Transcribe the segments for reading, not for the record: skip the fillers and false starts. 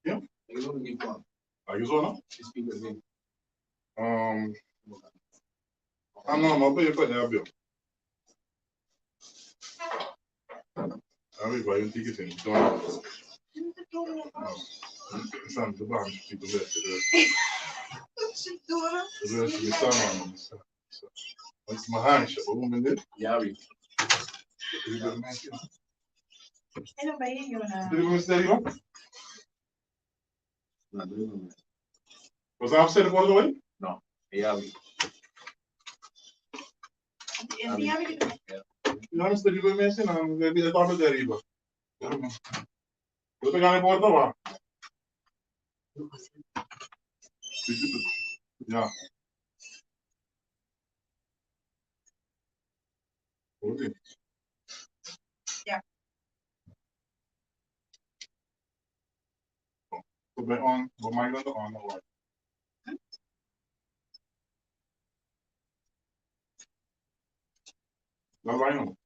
Yeah? Arizona? No, ma poi ne abbiamo. Aveva un ticket in zona. Santo banco, ti deve essere. Deve essere mi sa, ma non mi sa. Ma Hansha, volume del? Yavi. E non vai io una... Devi misterio? Cosa você recordou aí? No, Yavi. E di Yavi che... Non sto di mesi, non devi da torno di arriva. Dove cane porta va? Ja. Così. Ja. Come on, ma mai non on, no. La vai no.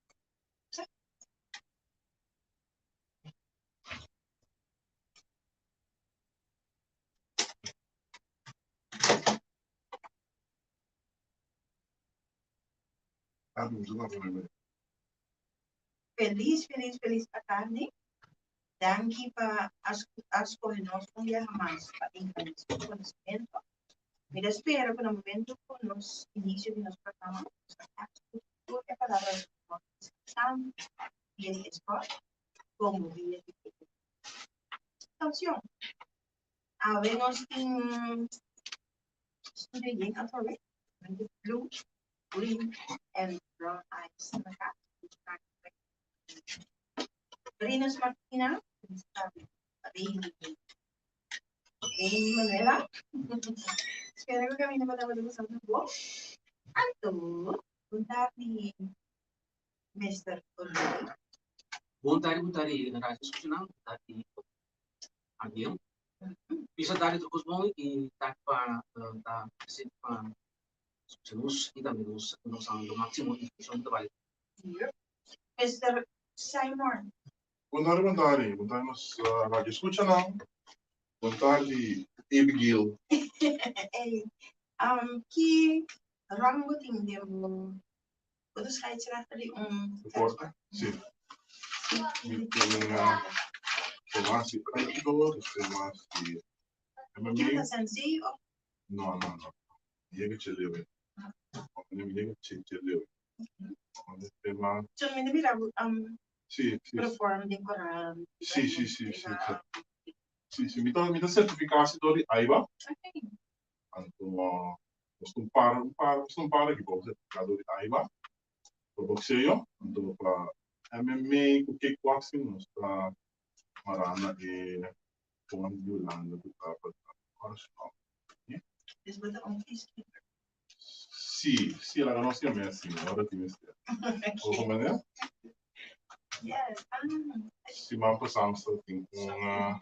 Ah, non so come. Feliz, feliz, feliz pra carne. Danke para as coisas que jamás para encarecer o conhecimento. Me espero que no momento con los inicios de nuestro programa, a palavra de y el spot como vida de canción. Habemos en estudio bien alfabet, blue, green, and brown eyes. Rinos Martina, Rin Manuela. Spero che camino poteva usare un po'. Anto, contatti Mr. Cornelli. Buntari, na discussão, tadi adiam. Bisa tadi terus mau i tak pa ta sit pa terus kita terus usang do máximo discussão trabalho. Mr. Simon. Buntari. Buntamos la discussione. Buntari Abigail. Hey, que rango tindemo? Quando scheidsrechter die Porta? Sì. Formati pratico, formati MMA. Sensei of? No. Io che ce l'avevo. Io che ce l'avevo. Cioè, mi devi sì. perform di coral. Sì. Mi dà certificatori AIBA. Ok. Anto, stumpare che può certificatori AIBA. Per boxeo, anto per MMA, kickboxing, non sta Marana e Juan Yolanda tutta per Dus met de onkieskeeper. Sì, la conosco a me, sì, ora ti mestiere. O come ne? Yes. Sì, ma possiamo stare con una...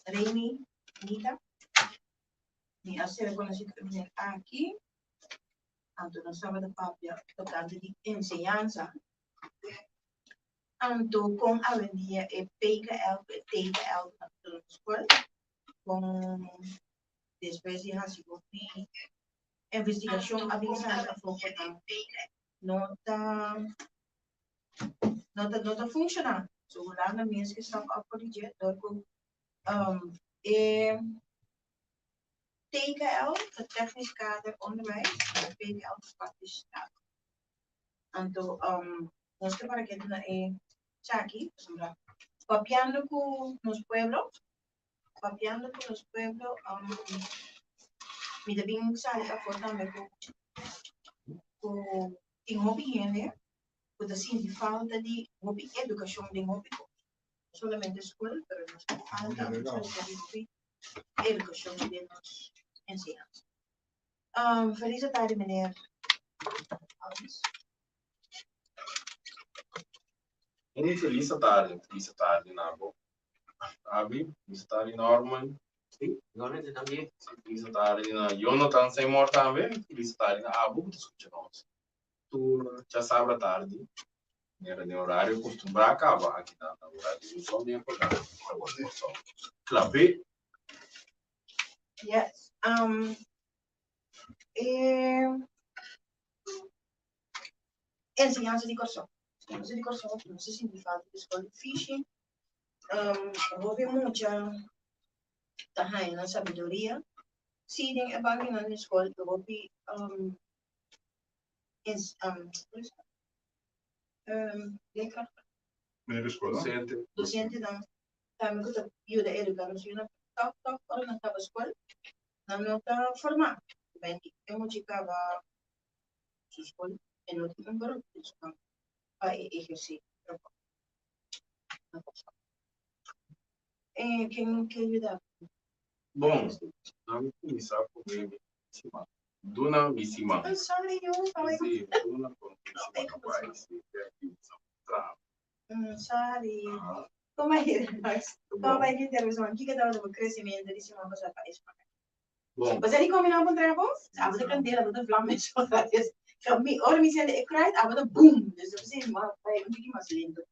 Remy, Nita. ni hacer con la aquí, tanto no sabe de papia, tocante de enseñanza, tanto con avenida e PKL, TKL, tanto la escuela, con después de así con investigación avanzada, no está funcionando. So, lá na minha questão a corrigir, door TKL, het technisch kader onderwijs, en PKL, het praktisch kader. Então, nós que para que na aqui, papiando com nos pueblos, me da bem sabe a forma com tem opinião, com assim de falta de educação de solamente escola, pero nos falta de educação de nos ensinança. Feliz tarde, meneer Alves. Feliz tarde, Nabo. Abi, feliz tarde, Norman. Sim, Jonathan também. Feliz tarde, na Jonathan Seymour também. Feliz tarde, na Abu, que escuta nós. Tu já sabe a tarde. Era de horário costumbrar acabar aqui na horário de som de acordar. Clave. Yes. Enseñanza de corso. Enseñanza de corso, no sé si me falta de escola de fishing. Houve mucha na sabedoria. Sim, é bem na escola, houve leerkracht. Meneer de escola? Docente. Dan gaan we goed de educatie na top para na tava escola. Não está formado. Bem, eu não ficava sua escola, eu não tinha barulho de escola. Aí exercer. Quem quer ajudar? Bom, vamos começar por mim. Dona Missima. I'm sorry, you. Sim, Dona Missima, rapaz. Sorry. Como é que como é que intervenção aqui que estava no crescimento de cima para essa país? Bom, Mas ele combinou com o trabalho, a você candeira do flamengo só da vez. Ora me sente é cry, a você boom, isso você mal vai um pouquinho mais lento.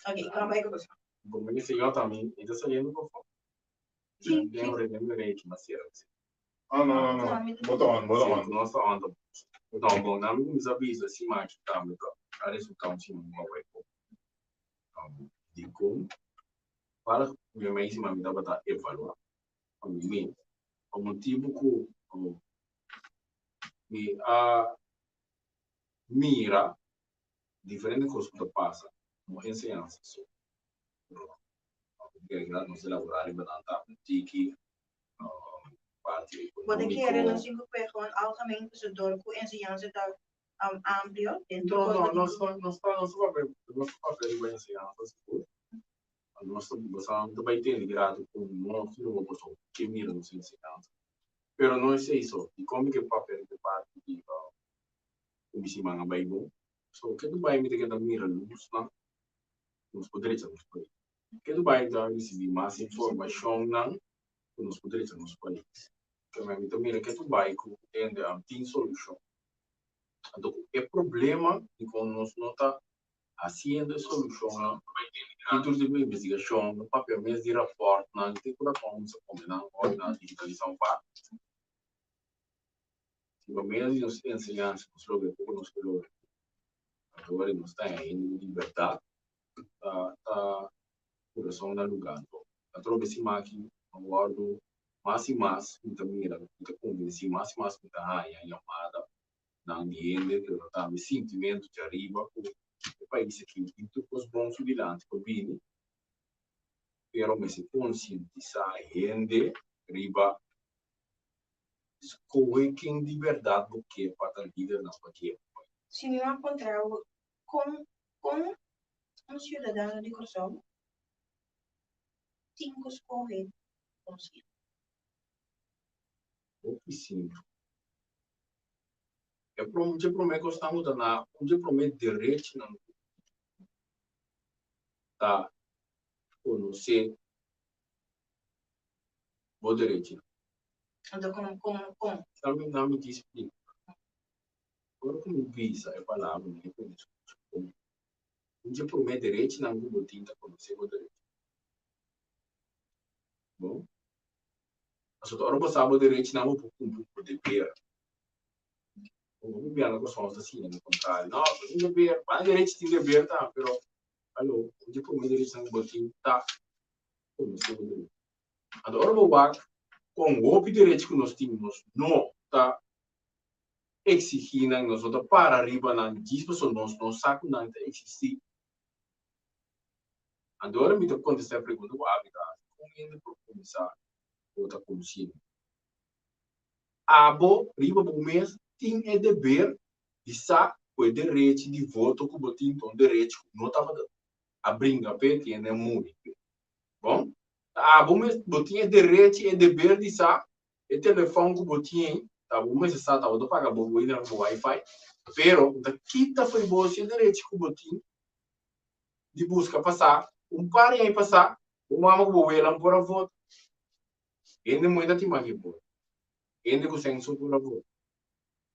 Ok, como é que você? bom, mas eu também, ainda saindo com fome. Sim. Lembrei que mas era assim. Ah, não. Bota on. Nossa onda. Não, bom, na minha avisa assim, mas tá, mas a resultado sim, não vai pôr. De como para minha mãe se me dava da evaluar a mim o motivo que a mira diferente coisas que passa uma ensinança só porque não se elaborar em banana tiki parte Wat ik hier in zien we gewoon algemeen tussendoor hoe enseñanza da amplio dentro não só para ensinança nós também entende grado com nós não posso que mira nos ensinança pero não é isso e como que o papel de parte de o bisima nga Bible so que tu vai me ter que dar mira luz na nos poderes nos pai que tu vai dar receber mais informação na nos poderes nos pai que me então mira que tu vai com entende a tem solução então é problema e quando nós não tá haciendo solução títulos de investigação no papel mesmo de rapport na articula como se combina ou na digitalização para se o meio de nos ensinar nos logo pouco nos logo agora nós está em liberdade tá coração na lugar a troca se maqui aguardo mais e mais muita mira muita convencer mais e mais muita raia chamada na ambiente que tá me sentimento de arriba o país aqui tem tudo bons subilantes por vir pero me se conscientizar gente riba escolhe quem de verdade o que é para a vida na sua vida. Se me encontrar com um cidadão de Kosovo, tenho que escolher consciente. Muito simples. Eu prometo que estamos na, eu prometo direito não tá conhecer o direito. Então, como? Sabe, não me explica. Agora, como visa é palavra, né? Um dia por meio direito, não vou botar para você o direito. Bom? Mas agora você sabe o direito, não vou por dever. O governo com sons assim, no contrário. Não, tem dever, para direito tem dever, tá? Pero, alô, um dia por meio direito, não vou botar, tá? Como você o direito. Agora vou lá, com o direito que nós temos, não, tá? Exigindo nós outros para arriba, não, diz para nós saco não existir. Agora me toca contestar a pergunta, o hábito, como ainda para começar outra consciência. Abo, riba do mês, tem o dever de saber o direito de voto que o tem o direito não estava a brincar pé tem é muito bom. Abo mês botinha direito e dever de saber o telefone que o tem, tá bom mês está o do paga bobo ainda no Wi-Fi, pero da quinta foi você direito que o tem de busca passar par aí passar mama que o ela por a voto ainda muita time aqui por ainda com senso por a voto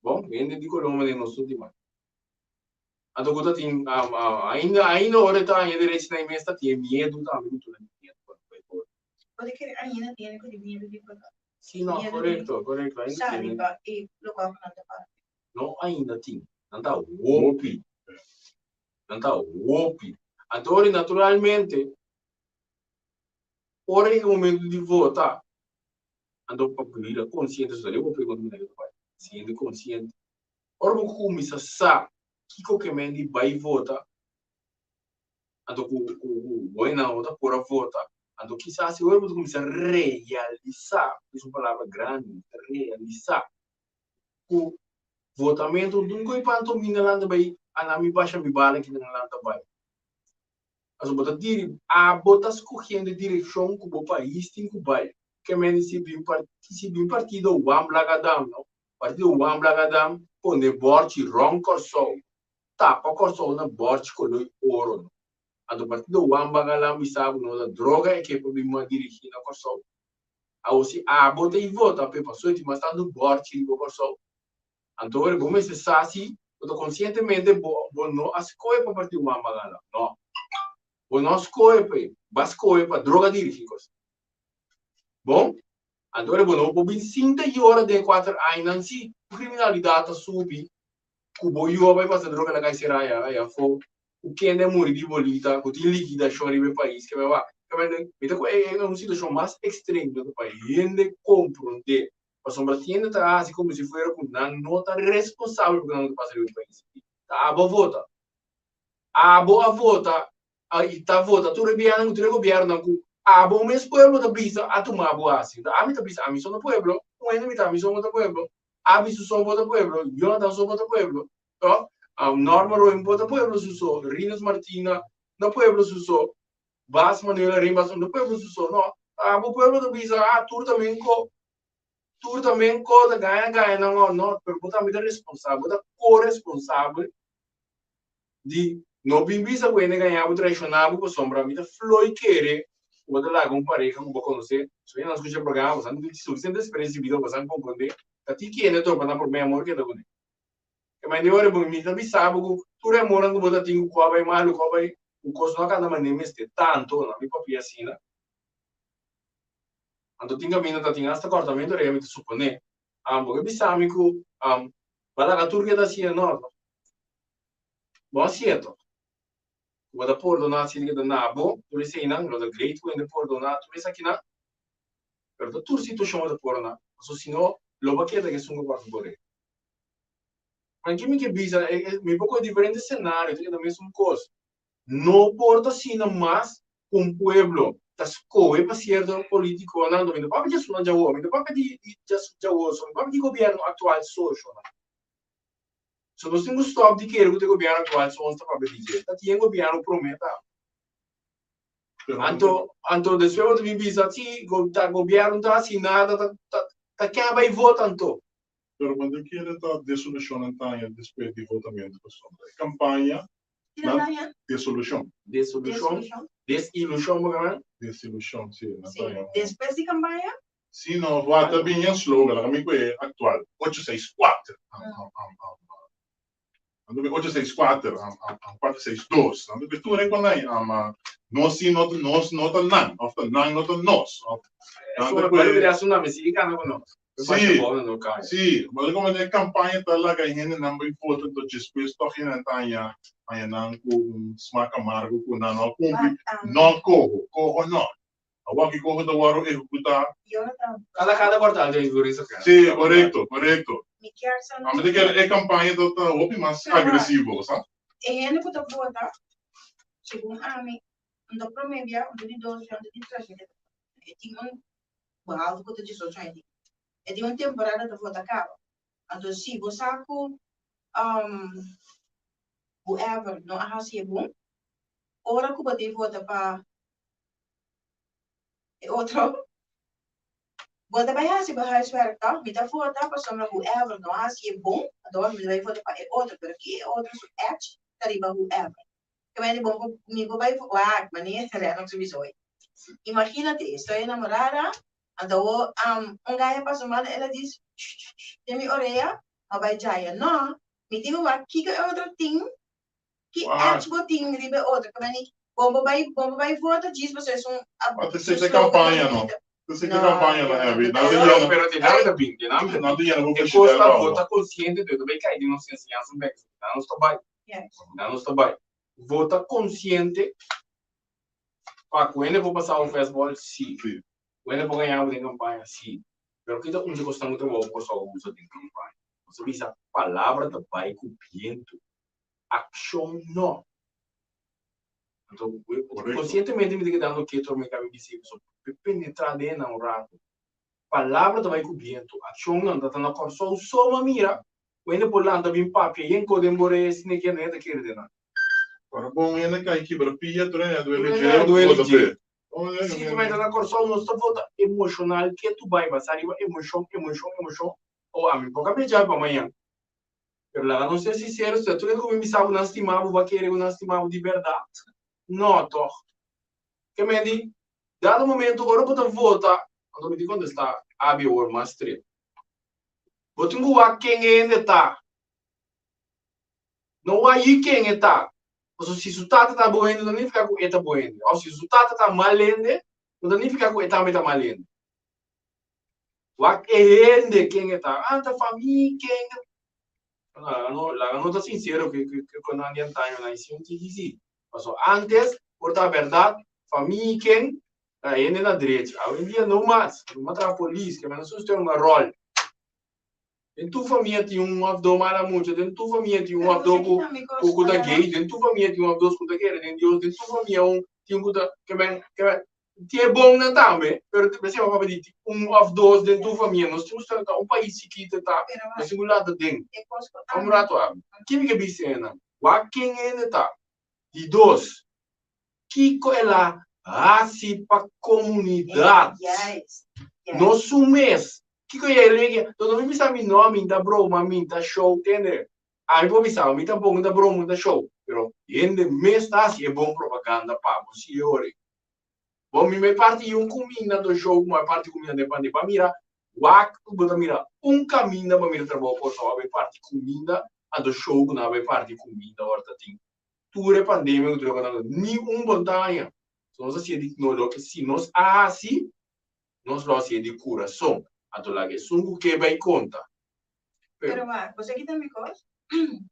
bom ainda de coloma de nosso time ato ko tin ainda hora tá ainda direito na mesa tinha medo tá muito na medo Pode que ainda tem que medo de falar. sim não correto ainda Sabe, e local que não tá. não ainda tem não tá opi não tá opi agora naturalmente hora que o momento de votar ando para pedir consciente sobre o pergunta do pai sendo consciente ora vou começar sa que me vai votar ando com boa outra por a votar ando quizás se eu vou começar a realizar é uma palavra grande realizar o votamento nunca panto mina lá também a me baixa me bala que não lá também as botas dire a botas escolhendo direção que o país tem que vai que me se bem partido o Amblagadam não partido o Amblagadam põe borte ron corso tapa corso na borte com o ouro ando partido o Amblagadam sabe não droga é que pode me dirigir na corso assim a bota e vota para pessoa que mas está no borte do corso então como se sabe eu conscientemente vou não as coisas para partido o Amblagadam não vou não escolher para para droga dirigir bom agora vou não 5 horas de 4 anos se criminalidade subir que o vai fazer droga na caixeira aí foi o que ainda morre de bolita o tem liquidação no país que vai é uma situação mais extrema do país ainda compreender a sombra tiende tá assim como se fosse não tá responsável por não passar no país tá a vota a boa vota aí tá vota tu rebiano tu governo bom mes pueblo da bisa a tomar boa assim a mim da bisa a mim sou do pueblo não é a mim sou do pueblo a mim sou do pueblo eu não sou do pueblo então Norma Roimbo do pueblo sou Rinos Martina do pueblo sou Bas Manuela Rimbas do pueblo sou não o pueblo da bisa tu também da ganha não pero botar me responsável da corresponsável de não bisa que ainda ganhava traicionava com sombra vida floi querer quando lá com pareja com conhecer se não escuta programa você não tem suficiente experiência de vida você não compreende que que é todo para por meu amor que tá com que mas de hora bom me sabe sabe que tu é morando com você tem com vai mal com vai o costo não cada maneira este tanto não me papia assim né quando tinha vindo tá tinha esta cortamento realmente supone porque bisami que para a Turquia da Cia não bom certo Wada pordonat sini da nabo, tu sei não, lo da great quando pordonat, tu pensa que não, pero tu situação da pordonat, so sino lo baqueta que sungo quarto bore. Mas que me que bisa, me pouco diferente cenário, tem da mesma coisa. Não porta sino mais um pueblo, das coe para certo político, não, do papo de suna jawo, do papo de jawo, so papo de governo atual social. Se nós temos stop de que o governo atual só está para dizer, tá tinha governo prometa. Anto depois de visa ti, o governo tá assinado, tá quem vai votar tanto. Pero quando que ele está dissolução então depois de votamento campanha dissolução Desilusão, dissolução sim Sim, depois de campanha Se não vai também em slogan, lá comigo é atual 864. Ando 864, 462. Ando que tu reconhece, nós sim not nan, of the nan not nós. Solo quello che adesso non mi si dica no. Sì, no caso. sì, ma come nel campagna tala che hene number foto to después to hene tanya nan ku smaak amargo ku nan no cumpri non cojo no. Agora que cojo do waro executar. Cada portal tem isso cara. Sì, corretto. Mi chiarsa Ma me che è campagna tutta hopi mas agressivo, sa? E ene puta vota, secondo me, non promedia, un di 12 anni di tragedia. E ti non, alto puta di society. E di un temporada da vota caro. Então, se você whoever não arrasa bom, ora que você vota para outro, você vai arrasar para huiswerk, tá? Me dá vota para somar whoever não arrasa bom, então me vai votar para outro, porque outro é edge, tá riba whoever. Que vai bom, me vai votar, mas nem é não se visou. Imagínate, estou enamorada, então gaia para somar, ela diz, tem minha orelha. Maar bij Jaya, no, mi digo maar, kijk outro ting, que edge boting ribe outro, que vem bomba vai votar, diz você Ma te sei campagna, no? Te sei campagna, la heavy. Però ti dà da bing, Non ti hanno e costa vota consciente de dove cai di non si insegna su back. Non sto bai. Non sto bai. Vota consciente. Pa quando vou passar um festival, sim. Quando vou ganhar uma campanha, sim. Pero que onde costa muito bom por só uso de campanha. Você diz a palavra da pai com viento. Ação não. Então, conscientemente me diga dando que tu me cabe dizer, só penetrar dentro um rato. Palavra da pai com viento. Ação não, tá na cor só uma mira. Quando por lá também papi, e encodem bore se nem que nada quer dentro. Para bom, ainda cai aqui para pia, tu é do LG. Se tu vai na cor só não está volta emocional que tu vai passar emoção. Ou a mim pouca beijar para amanhã. Pero lá não sei se sincero, se tu não como me sabe não estimava, vai querer não estimava de verdade. Não, toch. Que me diz, dado momento agora para voltar, quando me diz quando está abi or mastre. Vou ter que quem ainda tá. Não aí quem está. Ou se o tata está boendo, não significa que está boendo. Ou se o tata está malende, não significa que está malende. Wak ende quem está, anta família quem la nota sincero que quando andiam tanto na ensino que antes por a verdade família quem a ende na direita hoje em dia não mais a polícia que menos tem uma rol em tua família tem abdo mala muito em tua família tem abdo com da gay em tua família tem abdo com da gay em Deus em tua família tem da que ti è buono também, però pensiamo proprio di of those dentro tua famiglia, non stiamo stando un paese che ti sta, non stiamo lato dentro. Come rato a chi mi capisce na? Quem é tá? De dois. Kiko é lá, assim para comunidade. Nós somos. Kiko é ele, todo mundo sabe nome da broma, da show, entende? Aí vou pensar, me tá bom da broma, da show, pero ende mês tá assim é bom propaganda para os senhores. Bom, me parte comida do jogo, uma parte comida de pande para mira, mira, caminho para mira trabalho por só parte comida, a do jogo na parte comida, horta tem. Tudo pandemia, tudo quando nem montanha. Nós assim de não que se nós assim, nós lo assim de coração, a do lado sungo que vai conta. Pero você que também coisa,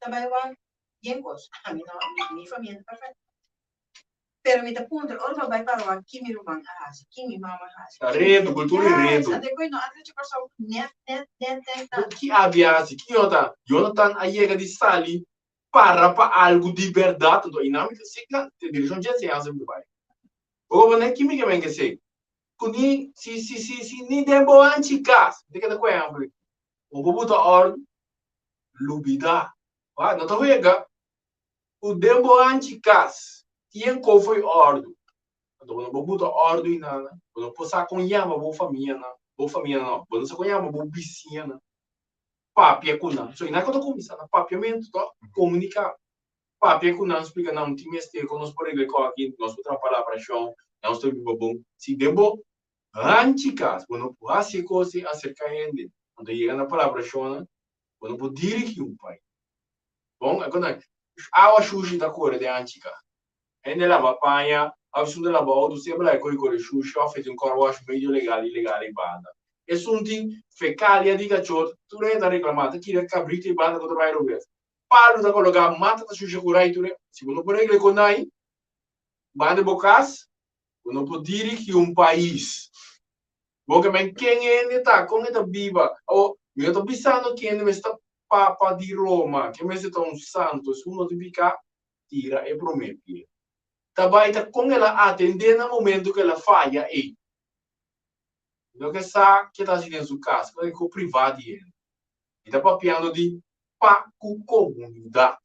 também vai bem coisa. A minha família perfeita. Pero mi te punto, ora vai para aqui mi rumang ahas, aqui mi mama ahas. Redo, cultura redo. Ate ko no, ate ko sa net. Que havia assim, que Jonathan aí de sali para algo de verdade do inami que se te direção já se asa muito bem. O que que me que sei. Kuni se ni dembo anticas, de que da coisa ambre. O bobuta or lubida. Não tô vendo. O dembo anticas. Tien ko foi ordo. Quando não botar ordo e nada, quando passar com yama boa família não, quando se conhama boa vizinha, papi é cuna. So ina quando começa na papiamento, to comunicar. Papi é cuna explica não time este com nós por ele com aqui, nós outra palavra chão, nós estou bom. Se dembo Anticas, quando hace coisas acerca de quando chega na palavra chona, quando pode dirigir país. Bom, quando a xuxa da cor de antica. Ainda lava panha, a visão da boa, sempre é coi xuxa, fez car wash meio legal e banda. E sunting fecalia di cachorro, tu renda reclamata, chi è cabrito e banda contra vai rover. Parlo da colocar mata da xuxa curai tu, se não por ele conai, banda bocas, não pode dirigir país. Porque men quem é tá com esta viva, ou eu tô pensando que ele está Papa di Roma, che mi è un santo, su uno di pica, tira e promette. Tabaita con ela atende no momento que ela falha e lo che sa che sta in su casa, che è privati e sta papiando di pa cu comunidad.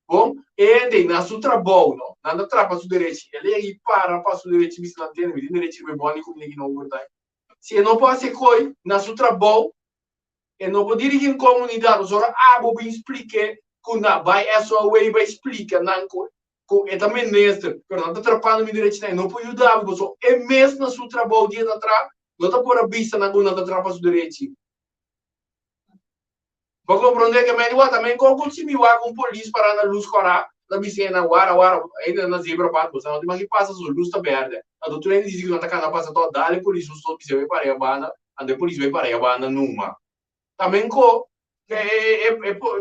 Bom, e dei na su trabalho, na trapa su direito, ele aí para su direito, mi sta antena, mi direito be buoni come che non vuoi. Se non passa coi na su trabalho e não pode dirigir comunidade, só abo bem explique quando vai essa way vai explica não com é também neste, pero não está atrapalhando me direito não pode ajudar, só é mesmo na sua trabalho dia atrás, não está por a vista na quando está atrapalhando sua direito. Vou compreender que me diga também como se me vai com polícia para na luz corar, na bicena wara ainda na zebra para você não tem mais que passa sua luz está verde. A doutora diz que não está canal passa toda dale polícia só que vai para a banda, ande polícia vai para a banda numa. Também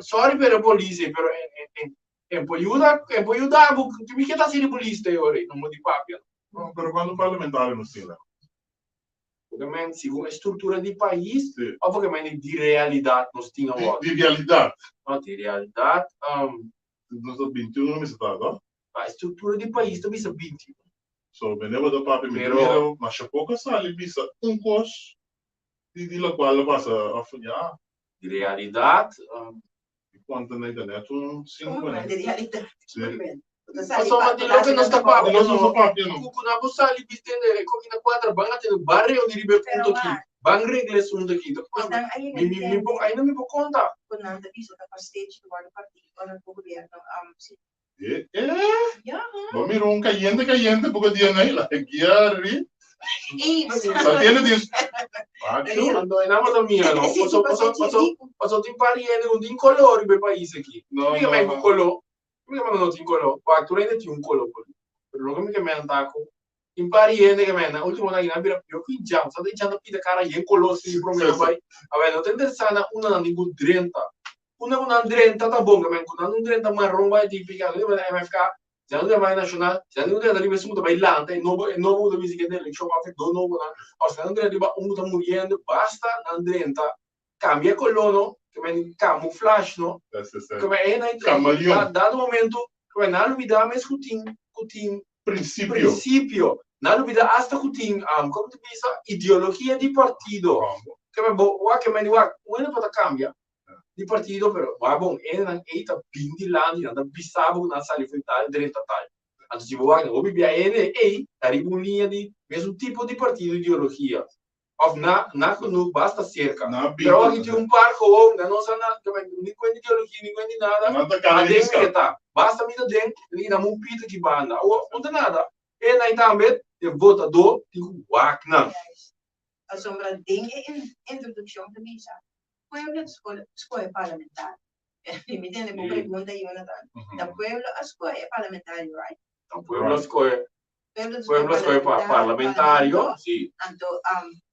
sorry per la polizia, però è un po' aiuta, che mi chiede se la polizia ora, non mi di papia. No, pero quando parlamentar não sei lá. Porque, segundo a estrutura di país, ou porque, di realidade, nós tínhamos. De realidade. Não, de realidade. Nós estamos 21 no estado. A estrutura di país também é 21. So, veneva da papi primeiro, mas pouco sali bisa cos di la quale passa a fugnar. Di realidade. Quanto na internet, 5 Come di realtà. Insomma, di lo che non sta papia, Nós não papi não. Cucu na bussa li bistende, comi na quadra, banga te barre onde ribe punto aqui. Bang regle sunto aqui. Ainda me può conta. Quando anda visto da pasteggi do partito, o do governo, Ja, maar meer een caliente, porque dia nem lá, guiari. Só tiene disso. Quando è nata mia, no? Posso ti impariare con un colore per paese aqui. No, Mica me un colore. Mica me non ti un colore. Qua tu rendi un colore. Per lo che me andaco. Impariare che me, ultimo da in abira più qui già, sta dicendo che cara io colore si problema vai. Vabbè, non tende sana una non di 30. Una 30 tá bom, também quando não 30 marrom vai tipica, lembra da MFK? Já não vai nacional, já não tem ali mesmo da bailante, novo da música dele, show até do novo, ou se não tem ali tá morrendo, basta não 30, cambia colono, que vem camuflage, no? Que vem aí na dado momento, que vem na novidade mais cutim princípio, na novidade hasta cutim, como tu pensa, ideologia de partido, que vem boa que vem boa, não pode cambiar. Di partito però va bom e non è ta bindi lani da bisabo na sali frontale diretto tal anzi ci vuole che obi bene e la ribunia di nessun tipo di partito ideologia of na non basta cerca però anche un parco o non sa ni quindi ideologia ni quindi nada basta mi da dentro lì da un pito che banda o non nada e na tambe e vota do di wakna sombra ding introduzione da visa. Pueblo escoge parlamentar. Me entiende? Por pregunta y una tal. El pueblo escoge parlamentario, right? El pueblo escoge parlamentario, sí. Tanto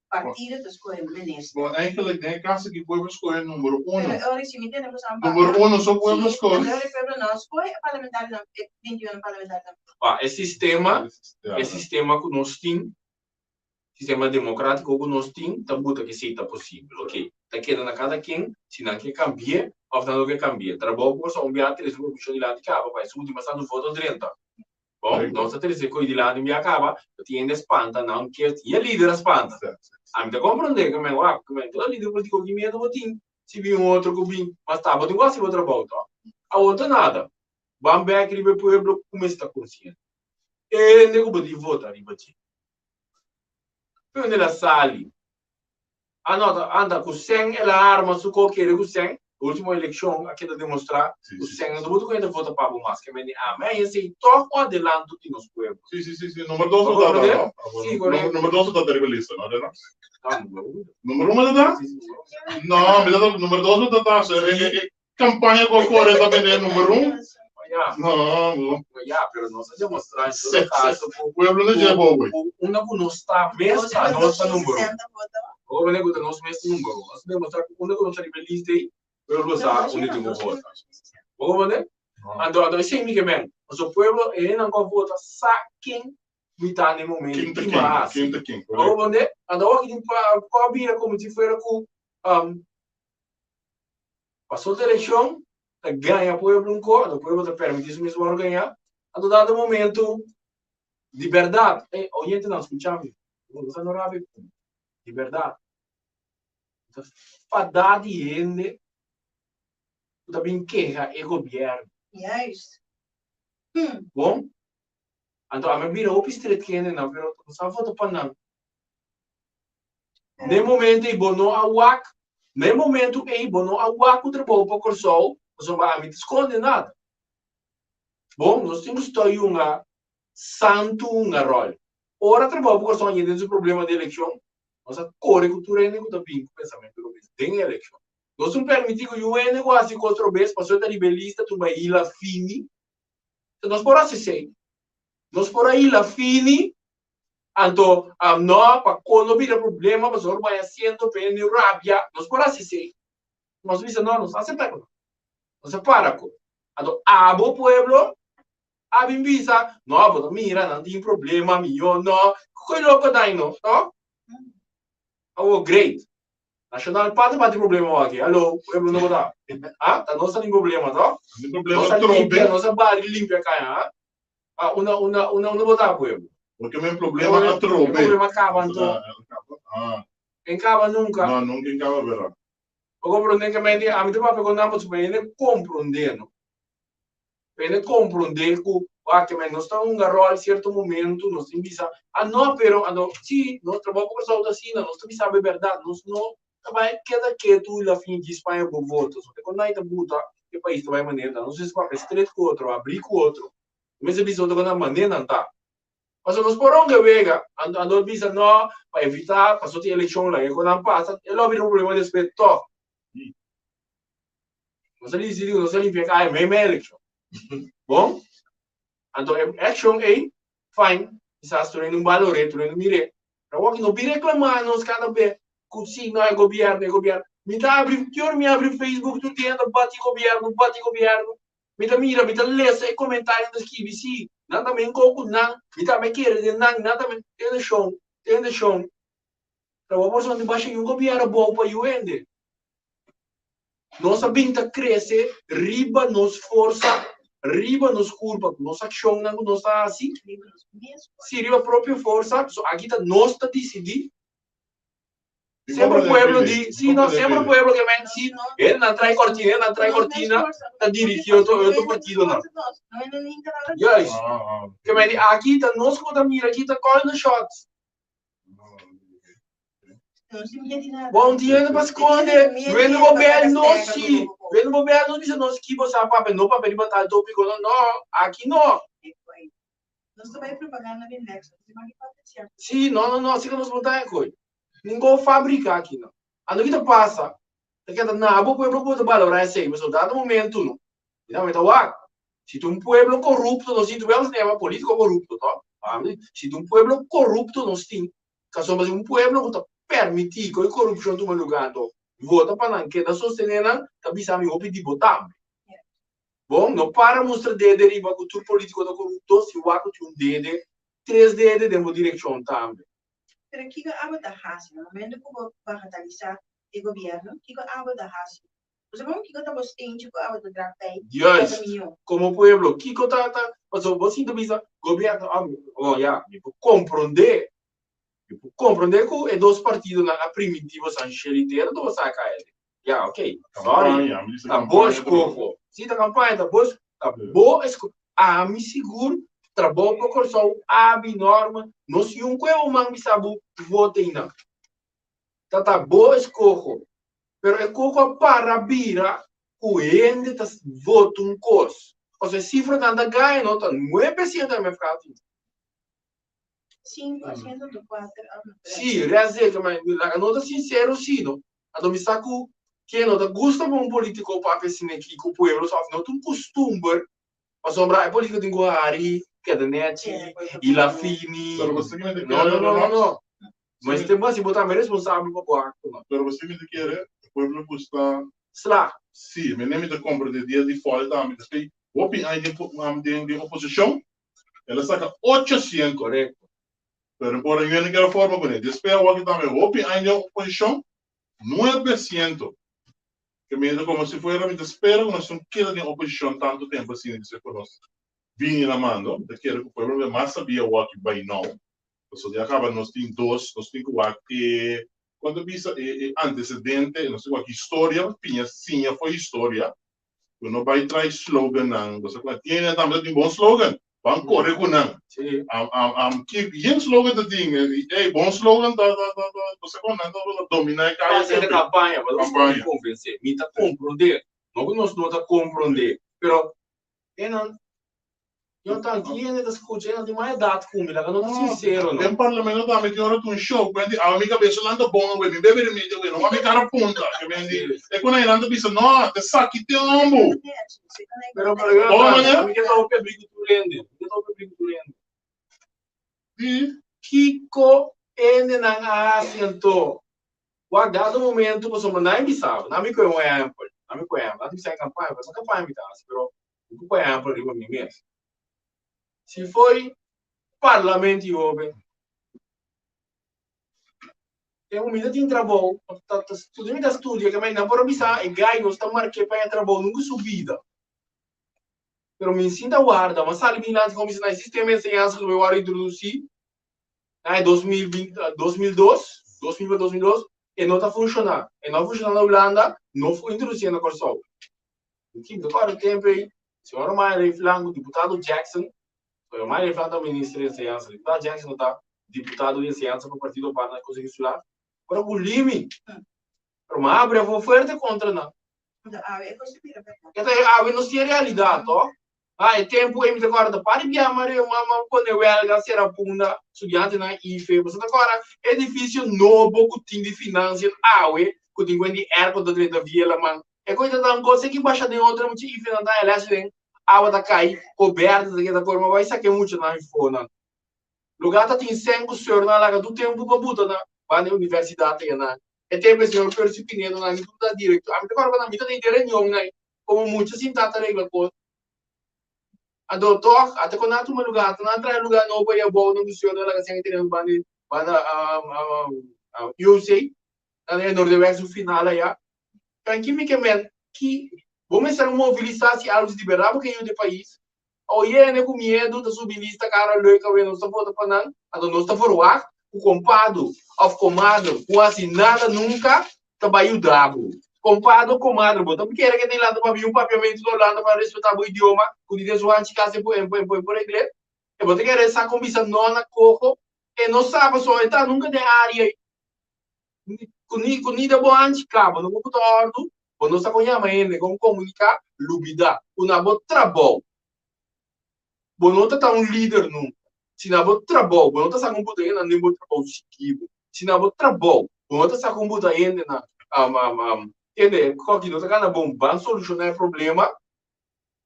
partido escoge ministro. Bom, eigenlijk denk ik als ik die pueblo escoge número 1. Pero ahora si me entiende, pues Número 1 só pueblo escoge. Pero el pueblo no escoge parlamentario, 21 parlamentario. É sistema que nós temos, sistema democrático que nós temos, tabuta que seja possível, ok? Tá querendo a cada quem, se não quer cambiar, ou não quer cambiar. Trabalho por só um biate, eles vão puxar de lá de cá, vai, se o último está no voto 30. Bom, não está terceiro coisa de lá de minha acaba, eu tinha espanta, não quer, e a líder espanta. A mim tá compreender que eu toda líder político que medo botim, se vir outro que vim, mas tá, botim quase outro trabalho, tá? A outra nada. Vamos ver aquele pueblo como está consciente. E nego botim vota ali botim. Quando ela sale, anda com 100 e la arma su qualquer com 100, última eleição, aqui está demonstrar, Sim, o sim, Senhor sim. do mundo que ainda vota para o mais, que é esse toque adelanto de nos pueblos. Sì. Numero 2 Vamos da vedere? no? Sì, corretto. Numero 2 da rivista, no? Não, Numero 1 da? Sì, sì. No, mi dato numero 2 da campagna col cuore da bene numero 1. Yeah. No, Yeah, pero nós vamos mostrar em todo Sexo. caso, o pueblo não é bom, güey. uma que não está mesmo, a nossa número. Ou nem que nós mesmo número. Nós vamos mostrar que uma que não está ribelista aí, eu vou usar o único voto. Ou né? Ando sem me queimar. Mas o pueblo ele não vota saquem mitad no momento. Quinta King. Ou né? Ando aqui para abrir como se fosse com passou a eleição, ganha o pueblo o pueblo te permite isso mesmo ganhar. A dado momento de verdade, oyente não escutamos, você não sabe de verdade. Para de gente, também queja o governo. Juist. Bom, então a minha vida é street que ainda não, pero só foto para não. No momento em bono awak, no momento em bono awak o trabalho para o sol, você vai me esconder nada. Bom, nós temos aí uma santo uma rol. Ora trabalho para o sol ainda tem o problema de eleição. Nossa core cultura ainda não tem pensamento do mesmo. Tem eleição. Nós não permitimos que o negócio contra o bem, passou a rebelista, tu vai ir lá fini. Nós por assim sei. Nós por aí lá fini. Então, não, para quando vir problema, mas o vai sendo pene rabia. Nós por assim sei. Nós dizemos não, nós aceitamos. Nós separa com. Então, abo pueblo, abim visa, não, mira, não tem problema, meu, não. Que louco daí, não? Oh, great. Nacional Party vai ter problema aqui. Alô, pueblo não dá. Tá nossa nem problema, tá? Tem problema Nossa trobe. limpia, nossa barra limpia cá, Una botar pueblo. Porque meu problema é trobe. Problema acaba então. Em cava nunca. Não, nunca acaba verá. O compreender que mente a mim te papo quando nós bem compreendendo. Bem compreender que que nós está um rol certo momento, nós tem visa. Não, pero sim, nós trabalhamos com saúde assim, nós também sabe a verdade, nós não vai queda que tu lá fim de Espanha por voto. Só que quando aí tá buta, que país tu vai maneira, não sei se vai estreito com outro, abrir com outro. Mas episódio quando a maneira não tá. Mas nós por onde vega, andou visa não, para evitar, passou a eleição lá, e quando não passa, ele vai um problema de respeito. Nós ali decidimos, nós ali fica aí mesmo eleição. Bom? Então, action aí, fine. Estás tendo valor, tendo mire. Pero aqui não vi reclamar, nós cada vez, sim, não é governo. Me dá abrir, me abre Facebook, tu tenta, bate governo. Me dá mira, me dá lesa e comentário das que sim. Nada me encoco, não. Me dá me querer, nada me tem chão. Pero a pessoa de baixo um governo bom para o ende. Nossa vinda cresce, riba nos força, riba nos culpa, nossa ação não está assim. Se riba a própria força, aqui está nós decidir. Sempre o pueblo diz, sim, não, sempre o pueblo que vem, sim, ele não traz cortina, está dirigindo outro partido, não. Yes. Que vem, aqui está nós com a mira, aqui está calling shots. Bom dia, mas quando vem o governo, sim, vem o governo, diz nós que você vai não para pedir batalha do pico, não, aqui não. Nós também propaganda de Next, sim, não, assim que nós botar coisa. Ninguém fabrica aqui, não. A noite passa, porque não, o pueblo pode valorar esse, mas no dado momento, não. Então, se tu um pueblo corrupto, não se tu vemos tema político corrupto, tá? Se tu um pueblo corrupto, não se tem, caso um pueblo que permitir que a corrupção tome lugar, vota para não queda sostener, também sabe o pedir votar. Bom, não para mostrar de deriva a cultura política do corrupto, se o ato tem dedo, 3 dedos de uma direção também. Pero kiko abo da hasi, no momento ko bagatelizar o governo, kiko abo da hasi. Você vamos kiko tá bastante ko abo da dragpay. Yes. Como pueblo, kiko tá, mas você também sabe, governo, compreender que é dois partidos na primitiva sancheleira do saca ele. Já, ok. Sorry. Tá boa escola. Sim, tá campanha, tá boa escola. Me seguro. Trabalho para corção, norma, não se coisa mais sabe votar ainda. Tá boa escola, pero é coco para vira, o ende tá voto um cos. Ou seja, cifra nada ganha, não tá 9% da minha frase. 5% do 4 Sim, realmente, mas la nota sincero sim, não. A domi saco que não tá gosta bom político para pensar aqui com o povo, só não tem costume. Mas sombra é político de Guari, que é da net, e la fini. Pero você que me Não, não, não, não, não. Mas Sim. tem mais botar mais responsável para o quarto. Pero você me quer, o pueblo custa, Slá. sim, me nem me compra de dia de fora da me despei. Opi, aí de oposição, ela saca 800. Correto. Pero por aí não quero forma com ele. Despei o que também. Opi, aí de oposição, 9%. Que me como se fuera, me espera, nós não queremos de oposição tanto tempo assim, que se conosco. Vim na mão, de que o pueblo mais sabia o que vai não. Então, de acaba, nós temos dois, nós temos que quando visa antecedente, nós temos aqui história, pinha, sim, foi história. Quando vai trazer slogan, não, você tem também um bom slogan. Vamos correr com não. Sim. Geen slogan dat ding. Hey, bom slogan, você quando dominar a Mas é caia. campanha, mas não Campanha. pode convencer. Me tá compreender. Não que nós não tá compreender. Pero, eu tô aqui ainda tá escutando de mais idade comigo, eu não tô sincero, não. Tem parlamento também que hora um show, quando a minha cabeça lá anda bom, me bebe me deu, não me cara punta, que me diz. É quando aí anda pensa, não, te saque te amo. Pero eu tô, me tá o pebrigo do rende. Me tá o pebrigo do rende. E Kiko ende na assento. Guardado o momento, você mandar em bisava. Não me conhece, não me conhece. Não me sai campanha, mas a campanha me dá, pero não conhece por riba mim mesmo. Se foi parlamento jovem, tem um minuto de trabalho, tudo me dá estudo, que mais não por avisar, e ganho, está marcando para trabalho, nunca subida. Pero me ensina a guardar, mas sabe, lá como se no sistema de ensinança que eu vou introduzir, em 2020, 2002, e não está funcionando. E não funciona na Holanda, não foi introduzido na Corsol. Então, agora o tempo aí, senhora Maia Flanco, deputado Jackson, o Maia Flanco é ministro de ensinança, deputado Jackson está deputado de ensinança para o Partido Parna conseguir falar. Para o limite, para uma abre a forte contra não. Então, não tinha realidade, ó. É tempo aí me agora da parte de amar eu mama quando eu era ser a punda estudante na IFE, mas agora é difícil novo que tem de finanças awe que tem de ergo da direita via la man. É coisa da coisa que baixa de outra muito IFE não dá elas vem água da cai coberta da forma vai saber muito na iPhone. Lugar tá tem 5 senhor na laga do tempo para botar na para a universidade na. É tempo senhor percebendo na da direito. A mim agora na vida tem reunião né como muitos assim tá regra coisa. A doutor, até quando há um lugar, não há lugar novo aí é bom, não funciona, ela assim tem um bando, eu sei, na Nordeste o final aí, então quimicamente que vamos estar mobilizar se algo liberar porque é do país, ou é com medo da sublinista cara louca vendo está volta para não, a não está por lá, o compado, of comando, quase nada nunca trabalhou dado. Comparado com madre, então porque era que tem lá para vir um papiamento do Holanda para respeitar o idioma, com dizer o antes casa por inglês, e você quer essa comissão não na coco, e não sabe só então nunca tem área, com nida bom antes cabo, não vou botar ordem, ou não sabe onde ainda como comunicar, lubida, uma boa trabalho, bom não tá um líder nunca, se não boa trabalho, bom não tá sabendo botar ainda nem boa trabalho chiquibo, se não boa trabalho, bom não tá sabendo botar ainda na entende? Qualquer coisa que bom, vai solucionar o problema.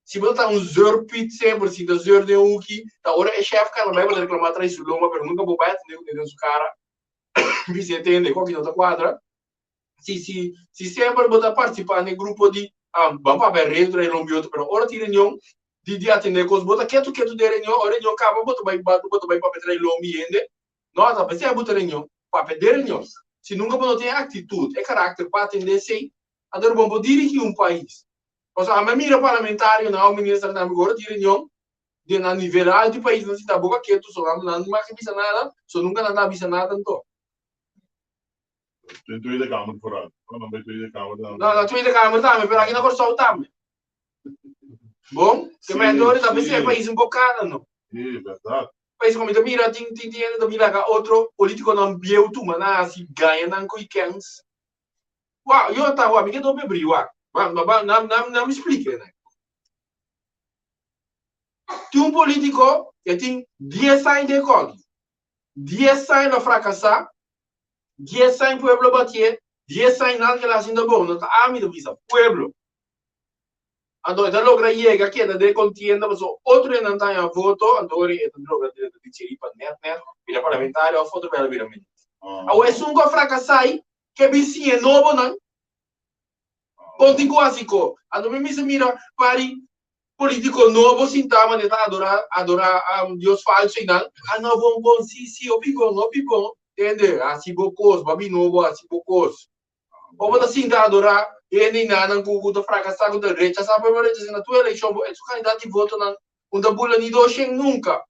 Se você tá um zero pit sempre, se tá zero de um que, tá hora é chefe cara vai reclamar atrás do loma, mas nunca vou vai atender o que tem cara. Você entende? Qualquer coisa quadra. Se sempre você participar no grupo de vamos para ver reto e lombioto, pero hora de reunião de atender coisas, você quer tu de reunião, hora de reunião acaba, você vai para pedir lombi, entende? Não, tá pensando botar reunião, para pedir reunião. Se nunca você tem atitude, é caráter para atender sem agora vamos dirigir um país. Ou seja, a minha parlamentar, não, o ministro da agora dirigir de na nível alto do país, não se dá boca quieto, só não mais avisa nada, só nunca nada avisa nada então. tu de câmera fora, não vai tu de câmera. Não, tu de câmera também, mas aqui na Corsol também. Bom, que melhor da PC país um bocado, não? É verdade. País como da mira, tem da mira outro político não viu tu, mas assim ganha não com ikens. Uau, eu tava, amiga do bebri, uau. Não me explique, né? Tem um político que tem 10 anos de código, 10 anos a fracassar, 10 anos pueblo bater, 10 anos nada que lá ainda bom, não tá a mim do visa pueblo. Então, da logra chega aqui da contienda, mas outro não tá em voto, então ele logra de tirar para net, vira parlamentar, ou foto bela vira ministro. O é um que fracassar que vice é novo não. Ponto quase co. Então me mira pari político novo sin tama de adorar Deus falso e não. Não vão consistir o picon, entende? Assim bocos, babi novo, assim bocos. Ou você assim adorar ele não com fracassar com direita, sabe por isso na tua eleição é o candidato de voto não, onde bula ni do shen nunca.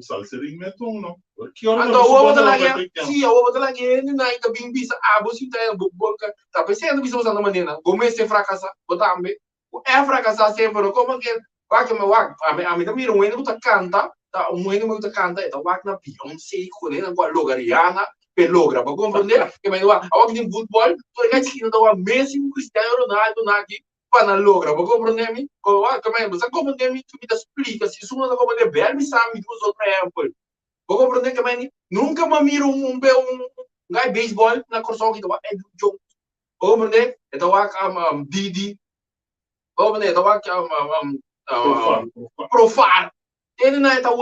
Sal sering metung no. Então o outro lá que sim, o outro lá que ele não ainda bem bisa você tá boca, tá pensando bisa usando maneira, como esse fracassar, botar ambe. É fracassar sempre, como que vai que me vai, a mim também não é muito canta, tá, um é muito canta, então vai na Beyoncé com ele com a Logariana pelogra, para compreender que me vai, a que futebol, tu é que não dá Messi, Cristiano Ronaldo naqui para na logra, para compreender me, como você compreender me, tu me explica se isso não dá compreender bem, me sabe que os outros é por vou compreender que mais nunca me miro um guy beisebol na corção que tava é jogo. Vou compreender? Então Didi. Vou compreender? Então profar. Ele não é tão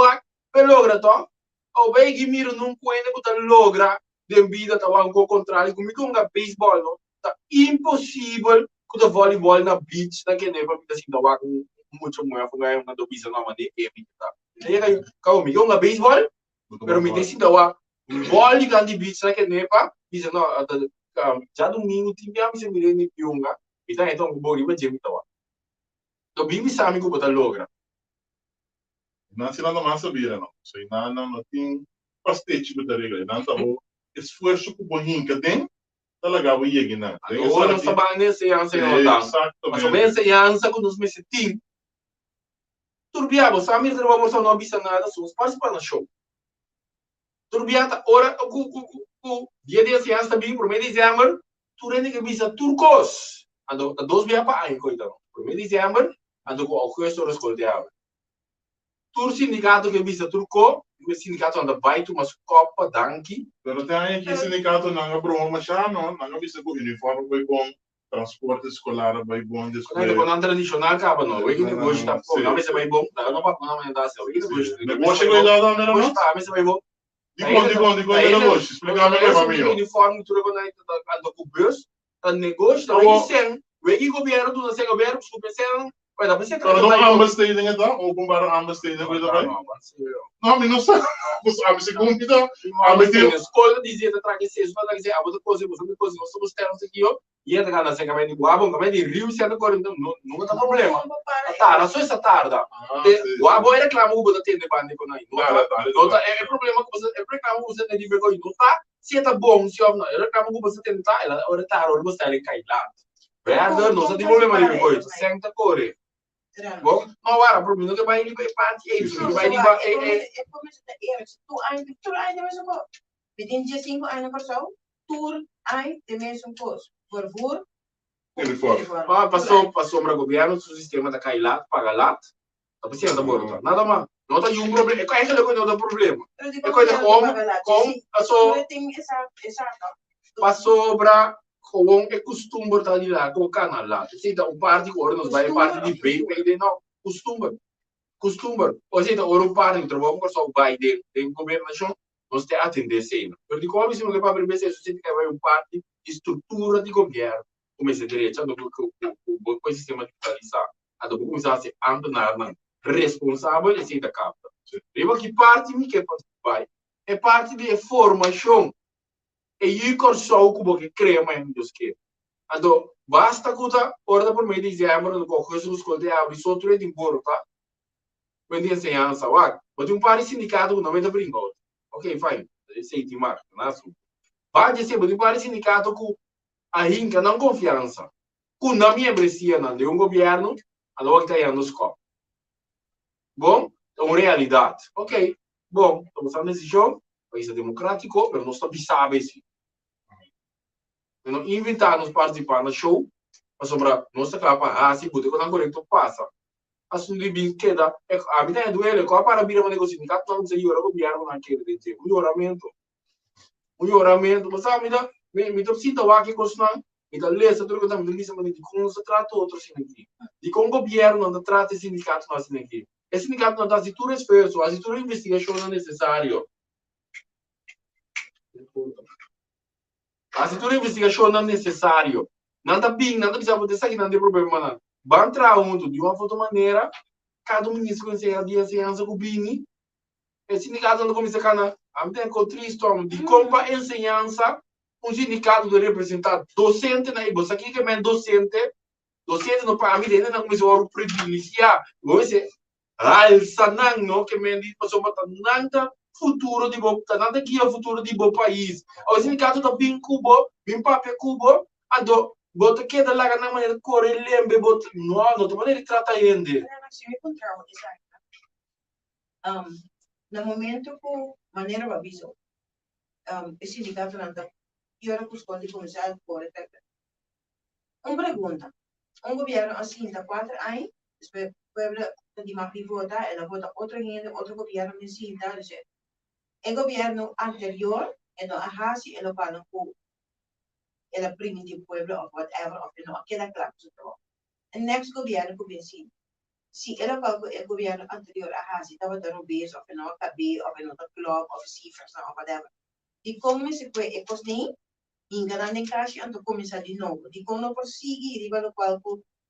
pelogra to. O bem que miro num coelho que tá logra de vida tava um contrário comigo um beisebol não. Tá impossível que o voleibol na beach naquele nível que assim tava com muito mulher foi uma dobisa na maneira que tá. E aí comigo um beisebol pero me disse dawa boli kandi beach na que nepa bisa no já domingo tinha me se mire ni piunga então então o boli vai jemi dawa do bim bisa amigo bota logra Não se nada mais sabia não. So não tem bastante de regra. Não tá bom. Esforço que bohinho que tem, tá legal o iegi não. ou não sabe nem se ansa não tá mas o bem se ansa com nos meses tim turbiabo samir não vamos não bisa nada só participar no show turbiata ora dia dia se ansa bem por meio de dezembro tu rende que bisa turcos ando dos via pa ai coitado por meio de dezembro ando com o questo rescolteava tur sindicato que bisa turco o sindicato anda baito mas copa danki Pero tem aí que sindicato não aprova mas já não bisa com uniforme vai bom transporte escolar vai bom quando desculpa. quando tradicional acaba não o que negócio tá pô não mas vai bom não para não mandar se o que negócio Negócio que lá não negócio tá mas vai bom Dico negócio, explica me para mim. Uniforme tudo quando anda com bus o negócio tá aí sem o governo do nosso governo desculpa sem vai dar para Pero não ambas têm então ou comparar ambas têm coisa vai. Não, mas não sabe. Você abre segundo então. Mas tem escola dizia da traquecer isso para dizer a outra coisa nós somos termos aqui ó e é da gana sem caminho de guabo caminho de rio se anda correndo não tá problema tá só essa tarde guabo é reclama o botar tende bande com aí não tá é problema que você é reclama você tem de vergonha não tá se tá bom se não é reclama que você tem tá ela hora tá hora você ele cai lá verdade não tem problema de vergonha senta corre bom não era problema que vai ele vai parte é isso vai ele vai é como se tu ainda mesmo within just 5 anos por só tour ai de mesmo coisa por favor Uniforme. Passou para o governo, o sistema da cai lá, paga lá, tá precisando da borda. Nada mais. Não tem um problema. É coisa que não tem problema. É coisa como passou para como é costume botar de lá, colocar na lá. Se dá um parte agora nós vai parte de bem, bem não costume. Ou seja, o parte trabalho com só vai de governo nacional, nós tem atender sempre. Porque como se não para primeiro se você tem vai um parte de estrutura de governo. Comecei direito o sistema digitalizado. A do começar a ser andar responsável e ser da capta. Leva que parte me que vai é parte de formação. E aí só o que cria mais dos que. Então basta que a hora por meio de dezembro no qual Jesus escolhe abre só tudo de embora, tá? Quando ensinança, vai. Mas um par de sindicato não é da brinco. Ok, fine. Esse é de marca, não é assim. Vai dizer, mas um par de sindicato que a gente não confiança. Com a minha brecia de um governo, a logo está aí nos copos. Bom, é uma realidade. Ok, bom, estamos nesse jogo, país democrático, mas nós também sabemos isso. Não inventar nos participar no show, Sombra, não se clapa, se bote com a correto passa. Assunto bem queda, a vida é doele, com a parabira uma negócio, não sei o governo naquele de melhoramento, mas a vida, me tô sinto aqui com senão, me dá lesa tudo que tá me dizendo, mas de como se trata outro sindicato, de como o governo não trata sindicato não sindicato, esse sindicato não dá se tudo esforço, se tudo investigação não é necessário, se tudo investigação não é necessário, nada bem, nada precisa acontecer aqui, não tem problema não. Vai entrar junto de uma outra maneira, cada ministro consegue a dia ciência com bini, e sindicato não começa a canal, a mim tem triste, de compa ensinança, sindicato de representar docente na Ibo, aqui que é docente no para mim ainda não começou a privilegiar, você alça não que me diz passou para nada futuro de bo, nada que é o futuro de bo país, o sindicato tá bem cubo, bem papel cubo, ado bota que da lá na maneira correr lembre bota não de maneira trata ainda. No momento que maneira va aviso, el sindicato anda, y ahora pues cuando comienza por una pregunta, un gobierno así de 4 años, después pueblo de más vota, y la vota otro gente, otro gobierno me sienta, el gobierno anterior, en lo ajasi, en lo palo, el primitivo pueblo, o whatever, o no, queda claro, el next gobierno que viene si el gobierno anterior ajasi, estaba de rubis, o no, cabí, o no, club, o cifras, o whatever. E como se foi e cosni, enganando em caixa, então começar de novo. De como não prosseguir, de pelo qual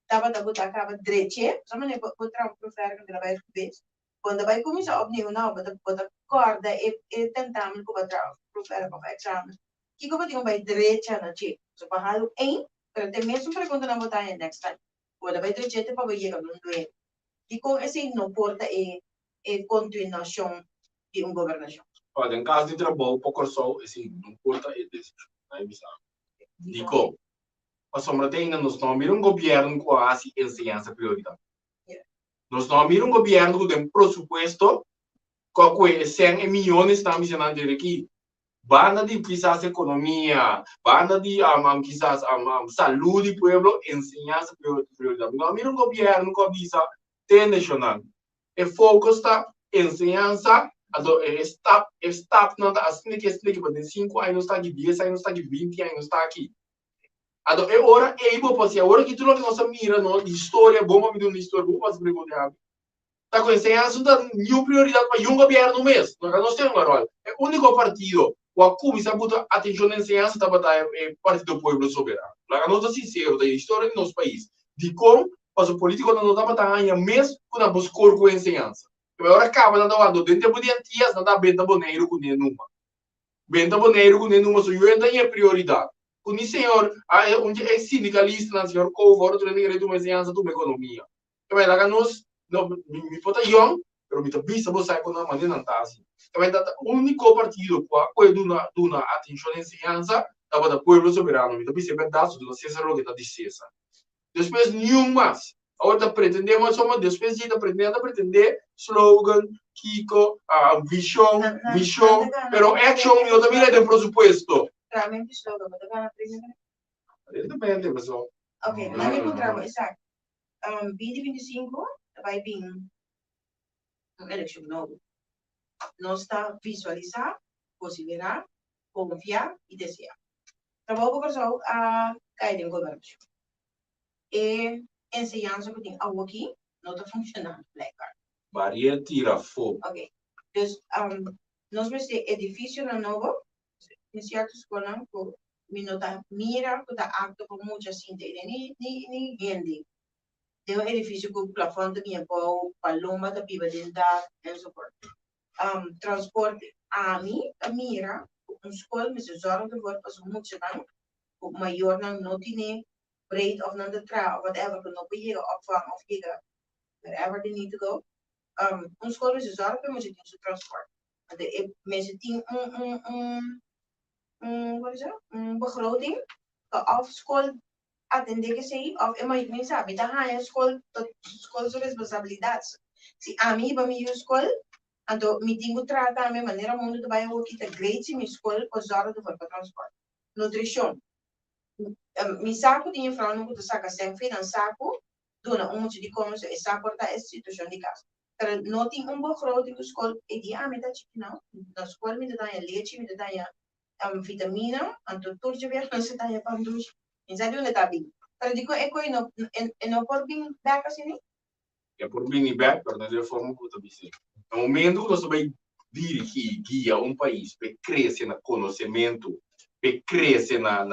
estava da botar acaba direito, só maneira para o professor que trabalha com vez. Quando vai começar a obter não, bota corda e tentamos que vai trabalhar professor para o exame. Que como tem vai direito na che, só para halo em, para ter mesmo pergunta na botar next time. Quando vai direito para vai chegar no doente. E com esse não porta e continuação de governação. Olha, em caso de trabalho, pouco só, assim, não importa a decisão, não é missão. Digo, a sombra tem ainda nós não miramos governo com a ensinança prioridade. Nós não miramos governo com tem presupuesto, com 100 milhões está mencionando aqui. Banda de quizás economia, banda de quizás saúde do povo, ensinança prioridade. Não miramos governo com a visa nacional. O foco está ensinança. Also, staff não está assim que mas 5 anos está aqui, 10 anos está aqui, 20 anos está aqui. Also, é hora, hora que tudo que nós mira, não, de história, bom, me deu uma história, bom, mas perguntar. Tá com esse assunto, nenhuma prioridade para um governo mesmo. Nós temos agora, é o único partido, o ACUB, se abuta atenção na ensinança, está batendo é Partido do Povo Soberano. Nós estamos sinceros da história do nosso país, de como o político não está batendo mesmo quando buscou com a ensinança. Agora acaba na doando dentro de dias na benta boneiro com nenhuma. Benta boneiro com nenhuma, so eu ainda é prioridade. Com o senhor, onde é sindicalista, na senhor Covo, tu nem querer uma ensinança de uma economia. Também lá nós, me pode young, pero me também se você com uma maneira não tá assim. Também o único partido que do na atenção à ensinança, estava da Povo Soberano, me também se pedaço do César que está de César. Depois nenhum mais. Ahora pretendemos, somos después de pretender slogan, Kiko, visión, misión, pero action yo también le doy presupuesto. Realmente slogan, ¿me toca la primera? Depende, pues. Ok, no me encontramos, exacto. 2025 vai vir uma eleição nova. Nós está visualizar, considerar, confiar e desejar. Trabalho com a cair em governo. E ensinança que tem algo aqui não está funcionando legal. Maria tira fogo. Ok. Então, nós vamos ter edifício na novo, em certas escolas, que não mira, que está apto para muita gente, nem gente. Tem edifício com plafond também, com paloma da piba dentro, e so forth. Transporte, a mira, escola, mas eu zorro de volta para muito tempo, o maior não tem breed of non de trouw, whatever, kunnen op je opvang of je wherever they need to go. Ons school is zorg voor mensen die transport. De mensen die wat is dat? Begroting, of school atender que sei, of é mais nem sabe, da a school sua responsabilidade. Se a mim vai me school, então me tenho tratar a minha maneira mundo de vai o que tá great se me school com zorg de para transport. Nutrição. Mi saco di infra non posso sacca sempre in saco, dona un motivo di come se porta è situazione di casa. Per non ti un po' groot in school e di a metà città, na school mi dà leche, mi dà vitamina, anto turje per non si dà pandus. In sai dove sta bene. Per dico e poi no por bin back assim. É por mim back, per não dizer forma que eu disse. No momento que nós vai dirigir, guia um país, para crescer no conhecimento, para crescer na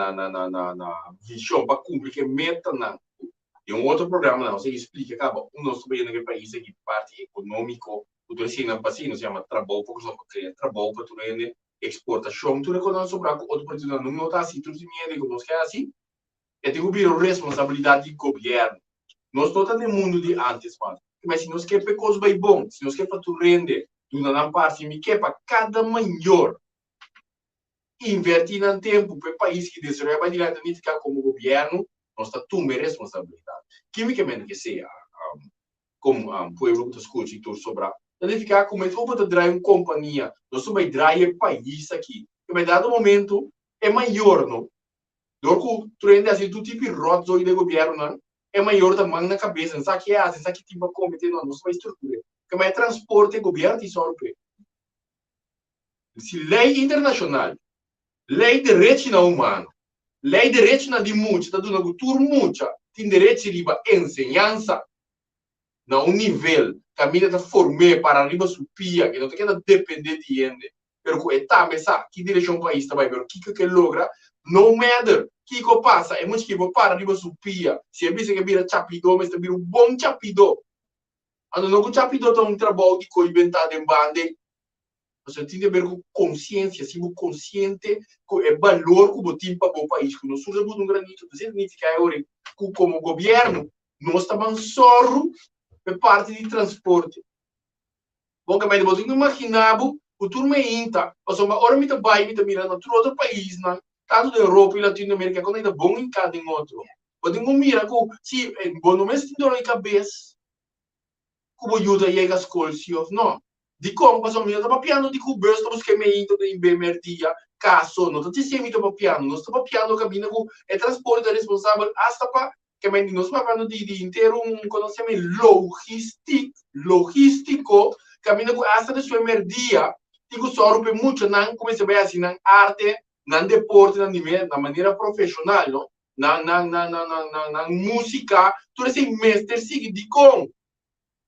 visão, para cumprir que meta na e um outro programa não, você explica, acaba, o nosso bem naquele país aqui, parte econômico, o que ensina assim, se chama trabalho, porque só porque trabalho para tu rende exportação, tu reconhece sobre outro país não está assim, tu se me diga, nós quer assim, é tipo a responsabilidade do governo. Nós estamos no mundo de antes, mas se nós quer para coisas bem bom, se nós quer para tu rende, tu não parte, me quer para cada melhor invertir no tempo para o país que desenvolve vai diretamente como governo, nós está tomando responsabilidade. Quimicamente que seja, como o povo que escuta e tudo sobre, deve ficar como se fosse drive uma companhia, nós vamos drive o país aqui. E em dado momento é maior, não? Dorco tu rende assim tu tipo roto de governo, não? É maior da mão na cabeça, não sabe que é assim, sabe que tipo comete não, não vai estrutura. Que mais transporte governo de sorte. Se lei internacional, lei de direitos humanos, lei de direitos de muitos, da dona cultura muita, tem direito de ensinança na um nível que a mídia está formada para arriba supia, que não tem que depender de gente. Pero é também sabe que direção o país também, pero que logra, no matter que passa, é muito que para arriba supia. Se é que vira chapido, mas vira um bom chapido. Quando não chapido tá um trabalho que foi inventado em bande, você tem que ver com consciência, se você consciente com o valor que você tem para o país, que nós usamos um granito, isso significa que como governo, nós estamos só per parte di trasporto. Bom, mas depois eu imaginava o turma inta, insomma, ora mi vai mi mira no outro país, não, tanto da Europa e Latinoamérica, quando ainda bom em cada em outro. Quando eu mira com se bom não mesmo dor na cabeça, como ajuda aí as coisas, não. De como passou minha tava piano de que o bus estamos que me inta em BMRDia, caso não tá dizendo que tava piano, nós tava piano cabina com é transporte responsável hasta para que nós falando de inteiro conhecimento logístico, caminho com essa de sua emerdia, digo só rupe muito, não como se vai assim, na arte, na deporte, na maneira profissional, não? Na música, tudo esse mestre sigue de com.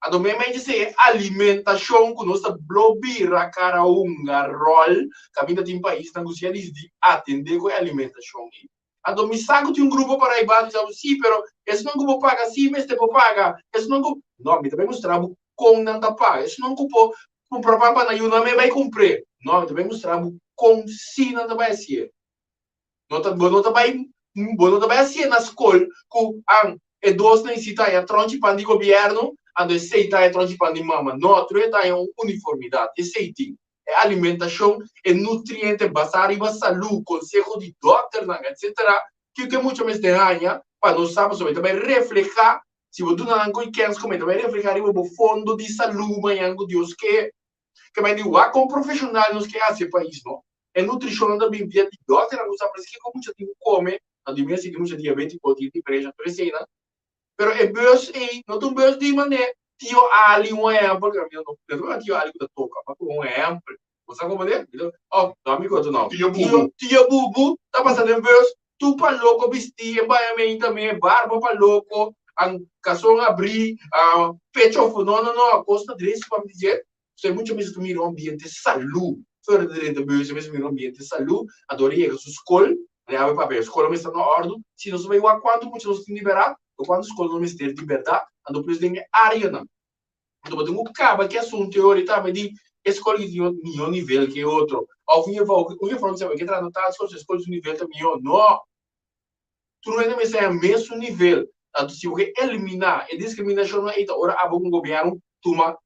A do mesmo dizer alimentação, que nós blobira cara rol, caminho de um país, não gostaria de atender com a alimentação. A domisago tem um grupo para ir para sim, pero esse não grupo paga sim, mas te paga. Esse não grupo, não, me também mostrava com não tá paga. Esse não grupo comprar para na ajuda me vai comprar. Não, também mostrava com sim não tá vai ser. Não vai ser na escola com e dois nem cita é tronche para de governo, ando aceita é tronche para de mama. Não, tu é uma uniformidade, aceite. É alimentação, é nutriente, basar e saúde, conselho de doutor, etc. Que muito mais ganha, para nós sabemos sobre também refletir, se você não tem quem como também refletir o fundo de saúde, manhã com Deus que vai dizer, como profissional nos que esse país, não? É nutrição da Bíblia de doutor, não sabe que como muito tempo come, a dimensão que muito diabetes pode ter diferença, presena. Pero é bus não tem bus de maneira tio ali um exemplo, porque eu não tio ali que toca, mas um exemplo. Você como é? Oh, não amigo, tu não. Tio bubu, tá passando em bus, tu para louco vestir, vai também barba para louco, cação abrir, pecho não, a costa direito para dizer, você muito mais do meio ambiente saúde, fora de bus, mesmo meio ambiente saúde, adorei a sua escola, né, a papel, escola me está na ordem, se não souber quanto muito nós temos liberado, quando a escola não me ter liberdade, ando por exemplo área não. Então eu tenho caba que assunto teoria tá, mas de escola de um nível que outro. Ao fim eu vou sabe que trata as coisas escolas de nível também não. Tu não é mais é mesmo nível. Então se você eliminar a discriminação aí tá ora abo com governo toma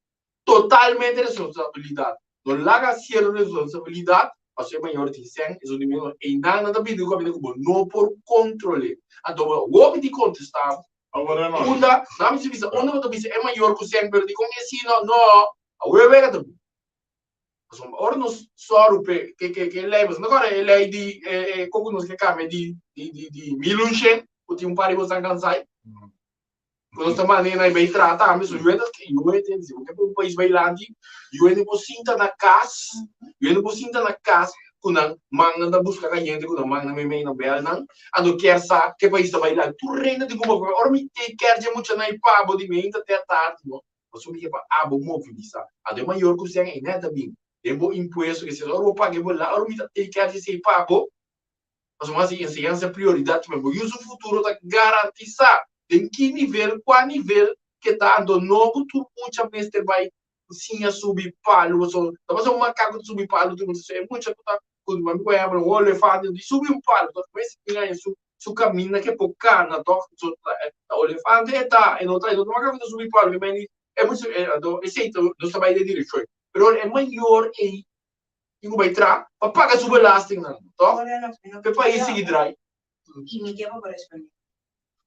totalmente responsabilidade. Não larga ser responsabilidade, a sua maior decisão é o nível e nada pedido como não por controle. Então o homem de contestar Agora não. Onda, não me diz, onda eu tô é maior que o sempre de como assim não, a web é Ora nos soro que levas, agora ele é de como nos que came de milunchen, o tinha par de você cansai. Quando está maneira aí bem tratar, mas o juiz que o juiz tem dizer, porque o país bailando, o juiz não sinta na casa, o juiz não sinta na casa, quando manga da busca a gente, quando manga me meio na bela não, ando quer sa que país está bailando, tu reina de como, ora me quer de muito na ipa, de mim até tarde, não. Mas o que é para bom visa, a de maior que você é nada bem. Tempo impuesto que se ora pague lá, ora me quer de se pago. Mas uma ensinança prioridade, mas o futuro está garantizado. Em que nível, qual nível que está dando novo, tu puxa mestre vai sim a subir palo, mas um macaco de subir palo, tu não sei, muita coisa, quando vai me abrir um elefante de subir um palo, tu começa a ganhar su caminho que é pouca na toca, o elefante está, e não está, e não macaco de subir palo, que é muito, esse não está de direção, mas é maior e vai entrar, para pagar sua belasting, não, tá? Que país seguir drai? E me llevo por responder.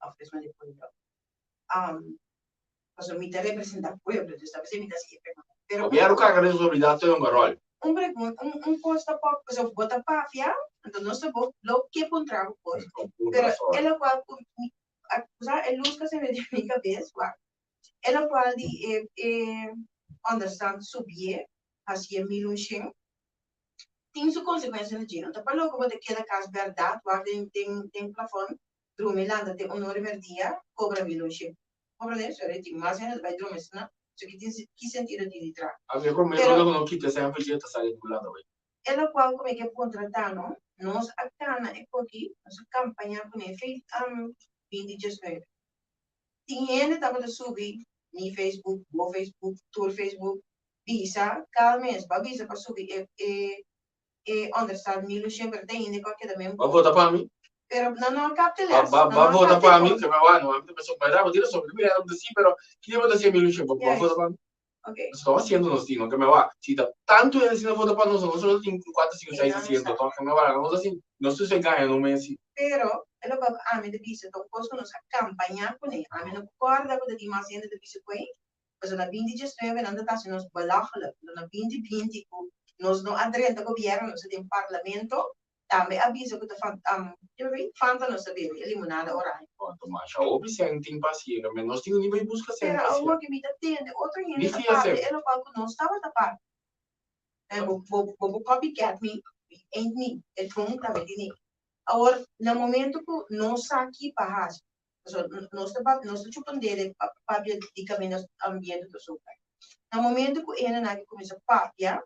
Ofrece de pueblo. Pues mi te representa pueblo, tú sabes, mi te siempre. Pero Vieram que a responsabilidade é um rol. Costa pop, pues bota pafia, entonces no se lo que contrago pues. Pero es lo cual, o sea, el luz que se me dio en mi cabeza, es lo cual understand subir hacia mi luchen. Tem sua consequência no dia. Então, para logo você queda caso verdade, lá tem plafond, drumelanda tem honor verdia, cobra viluche. Cobra né, senhora, tem mais ainda vai drumesna, isso que tem que sentido de entrar. A minha promessa logo não quita sempre dia tá saindo do lado aí. Ela qual como é que contratar, não? Nós acá na aqui, nossa campanha com ele fez 2019. Tem gente tava de subir no Facebook, tour Facebook, visa, cada mês, para visa para subir understand me sempre tem ainda qualquer da mesmo. Vai votar para mim? Pero não captelas. Vai votar para mim, que vai não, a pessoa vai dar, tira sobre mim, era assim, pero que eu vou dizer mil vai votar para mim. Ok. Estou haciendo nos tino, que me va, si tanto es así no voto para nosotros, 4, 5, 6, 700, que me va, vamos así, no se gana, no me así. Pero, é lo que a mim de visa, então, coisa nos campanha com ele, a mim não concorda com o que mais ainda de visa com ele, mas na 2019, não está sendo belachelijk, na 2020, nós não adrenta governo, nós temos parlamento, também avisa que fanta não saber, eliminada orais. Mas a opção tem paciência, mas nós temos nível de busca sempre. Pero algo que me atende, outro gente da parte, é o qual não estava da parte. Vou copycat me, ain't me, é como tá vendo. Agora, no momento que nós aqui para nós chupando dele para de caminho ambiente do super. No momento que ele não começa a papia,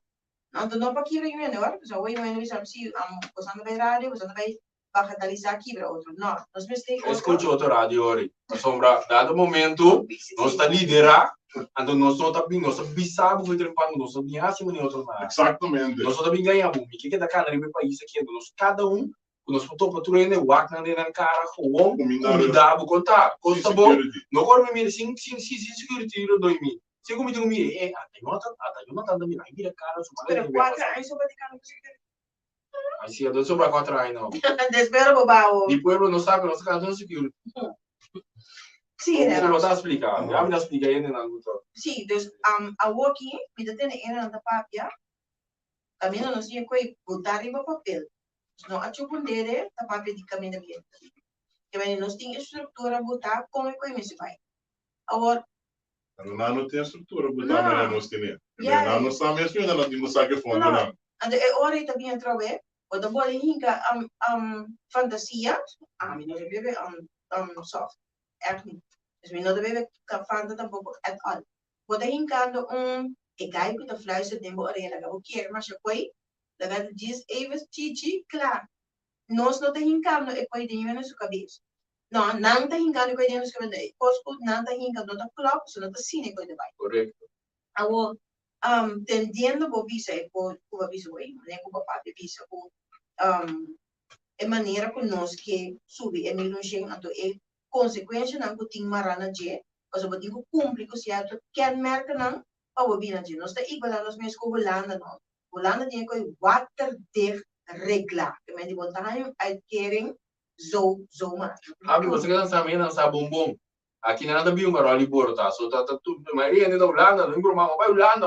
não para que reunião, não, só o reunião vai saber se usando bem rádio, usando bem para catalisar aqui para outro. Não, nós precisamos. Escute outro rádio ori. Sombra, dado momento, nós está lidera, então nós não está bem, nós está bisabo foi trempando, nós não tinha assim nem outro nada. Exatamente. Nós está bem ganhando, o que da cara no país aqui, nós cada nós foto patrulha o wak na dentro cara, o cuidado contar, custa bom. Não corre me sim security do 2000. Se como digo me eu não tá dando mira, mira cara, Pero 4 anos só vai ficar no security. Assim, eu só para 4 anos não. Desespero bobao. E pueblo não sabe, nós cada um security. Sim, né? Não está explicando. Já me explica aí na luta. Sim, dus a walkie, me detém era na papia. Caminho não sei coi botar em papel. Não há tipo dele, a papel de caminho bem. Que vai nós tem estrutura botar como é que me se vai. Agora não tem estrutura, botar melhor nós temos. Não está mesmo, ainda não temos saque fundo, não. Ande é hora e também entrou bem. O da bola hinca fantasia, mim não deve soft. Echt niet. Dus we não deve fantasia tampouco at all. O da hincando e cai que tá fluister tempo orelha, o que é, mas foi, da verdade diz even chichi, claro. Nós não tá hincando e coi dentro na sua cabeça. Não tá hincando coi dentro na sua cabeça. Cosco não tá hincando, não tá clock, só não tá cine coi de vai. Correto. Agora, tendendo a visa e por visa aí, né, com papá de visa com é maneira que nós que subir é melhor chega a é consequência não que tem marana de, mas eu digo cumprir com certo kenmerken não para o bem de nós está igual a nós mesmos com Holanda não, Holanda tem que waterdicht regla, que me digo tá aí uitkering zo maar. Abi você quer lançar minha lançar bombom. Aqui não anda bem uma roli borta, so tá tudo, mas ele da Holanda, não lembro mais, vai Holanda.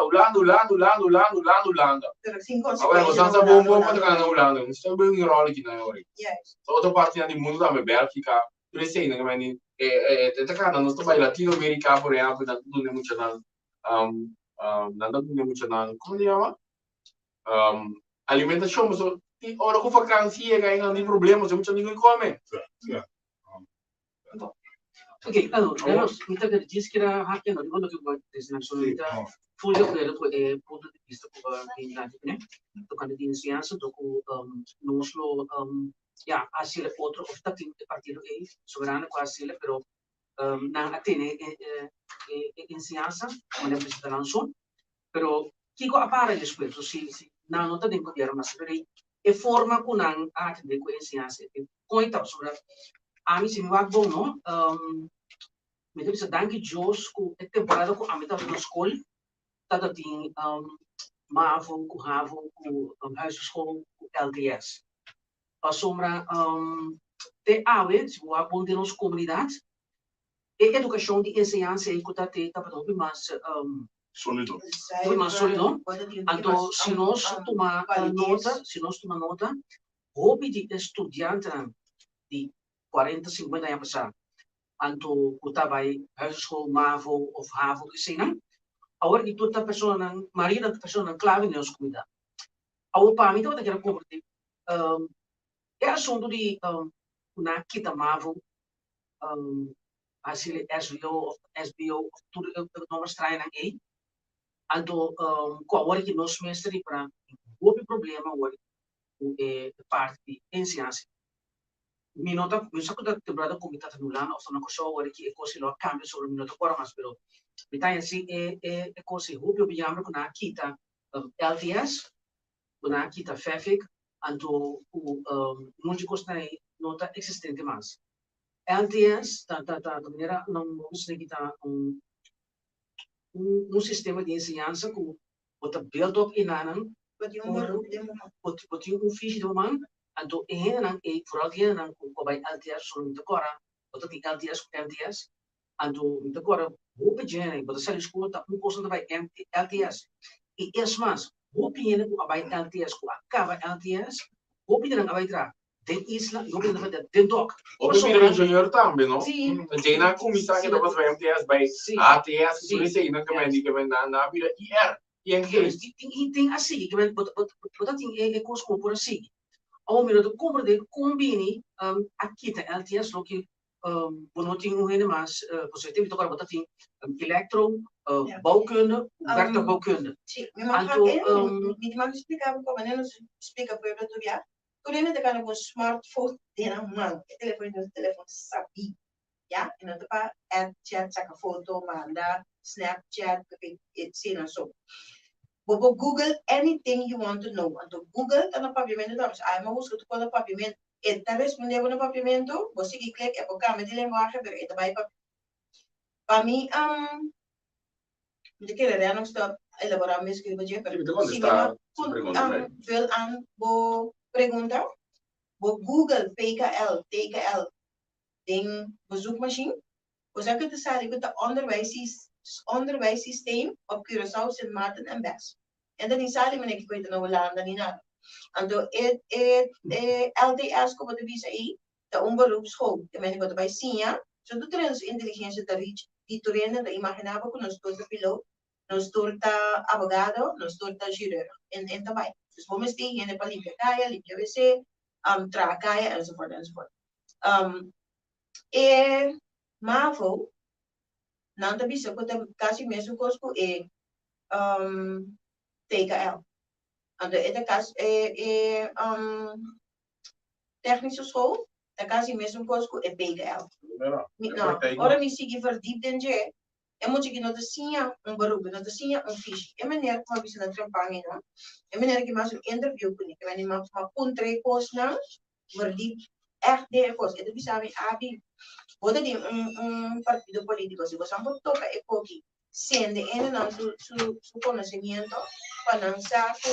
Pero sin Agora você consequência. está bom para tocar na Holanda, não está bem roli aqui na hora. Yes. Outra parte do mundo também, Bélgica, crescendo, né, mas tá cara, nós estamos Latino-América, por exemplo, não tudo muito não, não tudo muito não, como chama? Alimentação, mas hora com vacância, que não tem problema, você não come. Ok, allora, muita gente diz que era hacker, não, quando eu vou dizer isso, full de acordo com o ponto de vista com a comunidade, né? Tocando de ciência, toco nós lo, ja, assim é outro, ou está tem partido aí, soberano com assim, pero não atende em ciência, mas não precisa lançar, pero que co apara respeito, se não está dentro do governo, mas peraí, é forma que não atende com a ciência, coita sobre a mim se me vai bom, não? Me deve danke Jos ku a temporada ku amita na school tada ting MAVO ku HAVO ku huisschool ku LTS. A sombra te awe se wa bom de nos comunidade e educação de ensinança e kuta te tapato bi mas Sólido. mais sólido. Então se nós toma nota, hobby de estudante de 40, 50 anos passar anto kutabai huisschool MAVO of HAVO gezien. Agora que toda pessoa na maioria da pessoa na clave nos cuida. Ao para mim toda aquela coisa é assunto de na kita MAVO assim SBO tudo não estranho aí. Anto com agora que nós mestre para o problema agora é parte de ensinança. Minota, eu só que da temporada como está no lano, ou só na coisa agora que é coisa lo cambia sobre minuto agora, mas pero me tá assim é coisa o eu me com na kita LTS, na kita FEFIC, anto o muito coisa nota existente mais. LTS da maneira não sei que tá sistema de ensinança com o build up inanan, o fiche do man anto ehenan vooral ehenan ko bij LTS so de kora o dat LTS anto de kora hoe begin but the school ta un kosten bij LTS e mas hoe begin ko bij LTS ko acaba LTS hoe begin bij tra den isla hoe begin bij den doc O primeiro engenheiro também, não? Sim. Tem na comissão que nós vamos MTS by ATS, por isso aí não que vem na vira IR. E tem assim que vem but tem coisa como por assim ao minuto compra de combine aqui tá LTS lo que bonoting hoe mas positief toch wat dat in elektro bouwkunde werktuig bouwkunde. Sim, me mag explicar como nem nos explica para o dia. Quando ele tem um smartphone de na mão, telefone sabe, já, e não tá para chat, saca foto, manda Snapchat, etc. so. Bobo Google anything you want to know. Então Google tá no pavimento, tá? Aí eu busco tudo no pavimento. E tá respondendo no pavimento, você que clica é por câmera de linguagem, pero ele vai para mim de que ele não está elaborando meu escrito de pero se me vil aan bo pergunta bo Google PKL ding bezoekmachine você que te sabe que tá onderwijssysteem op Curaçao, Sint Maarten en Bes. En dan is ali men ik weet nou Holanda niet na. En dan LTS como de visa aí, da beroepsschool. De men wat bij Sinja, zo doet er ons intelligência da reach, die torrende da imaginava que nós torta piloto, nós torta abogado, nós torta juror. En também. Dus vamos ter gente para limpar caia, limpar WC, traga caia, enzovoort. MAVO não tá bisa ko kasi mesmo costo TKL. Ando ita kas technische school, tá kasi mesmo costo PKL. Não, ora me sigue verdiept en je. É muito que não tinha beroep, não tinha fiche. É maneira como bisa na trampang não. É maneira que mais interview com ele, mas não mas contra cost não, verdiept echt de cost. Itu bisa me abi. Pode ter partido político, se você não toca é pouquinho, sendo ele não su conhecimento, para não saco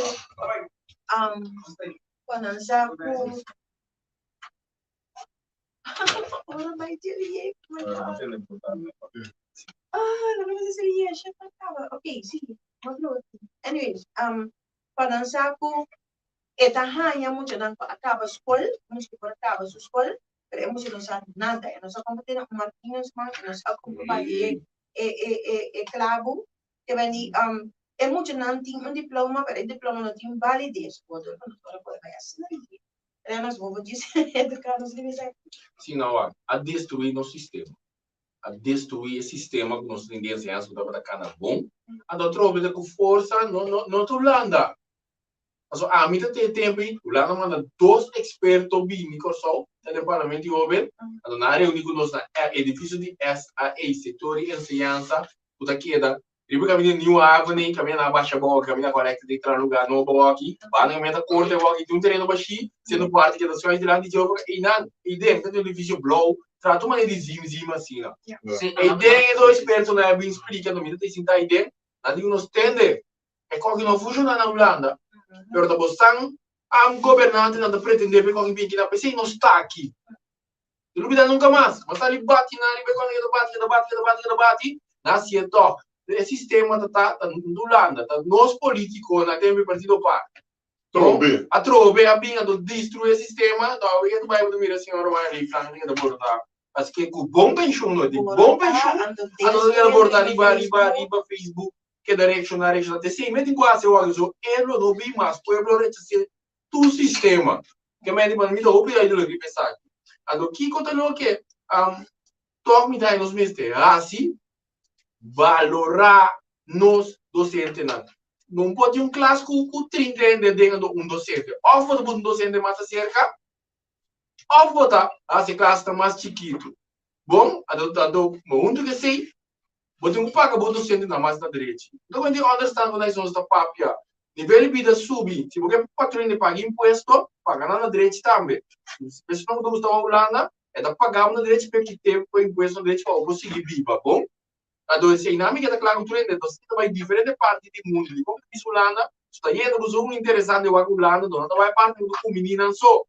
Ora vai te lhe, Não tem importância. não vai se lhe, chefe acaba. Ok, sim, mas não. Anyways, para dançar com eta hanya muito não acaba a escola, muito por acaba a escola, pero hemos não sabe nada, nós só como ter Marquinhos, mas nós só como vai clavo, que vem é muito não tem diploma, pero o diploma não tem validez, pode não pode vai assinar. Nós vamos dizer, educar nos limites. Sim, não, a destruir no sistema. A destruir o sistema que nós temos em que dá para bom. A outra obra com força, não Holanda. Also, a mim tem tempo, Holanda manda 2 expertos bíblicos Microsoft, no parlamento de Obel, na reunião com nós na edifício de SAA, setor de ensinança, tudo aqui é Ribe caminho New Avenue, caminho na Baixa Boa, caminho agora que tem que entrar no lugar novo aqui, vai na meta corta, aqui tem um terreno baixinho, sendo parte que das coisas de lá de Jeová, e dentro do edifício Blow, trata uma de zima assim, não. E dentro do experto na bem explica, no meio tem cinta aí dentro, nada que nos tende, é como que não funciona na Holanda, pero da bostang, governante não pretende ver como que na PC não está aqui. E não vida nunca mais, mas ali bate na ribe quando bate, nasce é toque. O sistema está na Holanda, está nos políticos na tempo partido par. A trobe a binha do destruir o sistema, então a gente vai dormir assim agora vai ali para ninguém da borda. Mas que com bom pensão, não é? Bom pensão, a não ser borda riba Facebook, que direction até sim, mas em quase eu acho ele não vi mais, pueblo rechace tu sistema. Que me diz para mim do opinião do que pensar. Então que conta lo que toque me dá nos meses assim valorar nos docentes não pode classe com 30 dentro de docente ou vou docente mais cerca ou vou essa classe está mais chiquito bom adotado muito que sei vou pagar o docente na mais na direita então quando eu understand quando nós está papia nível de vida subir se você patrão paga imposto paga na direita também se você não gosta da Holanda é da pagar na direita porque tem o imposto na direita para conseguir viver bom. Então, se a dinâmica da cultura é vai diferente parte do mundo. Como diz Holanda, está indo para um interessante o Holanda, não vai parte do menino só.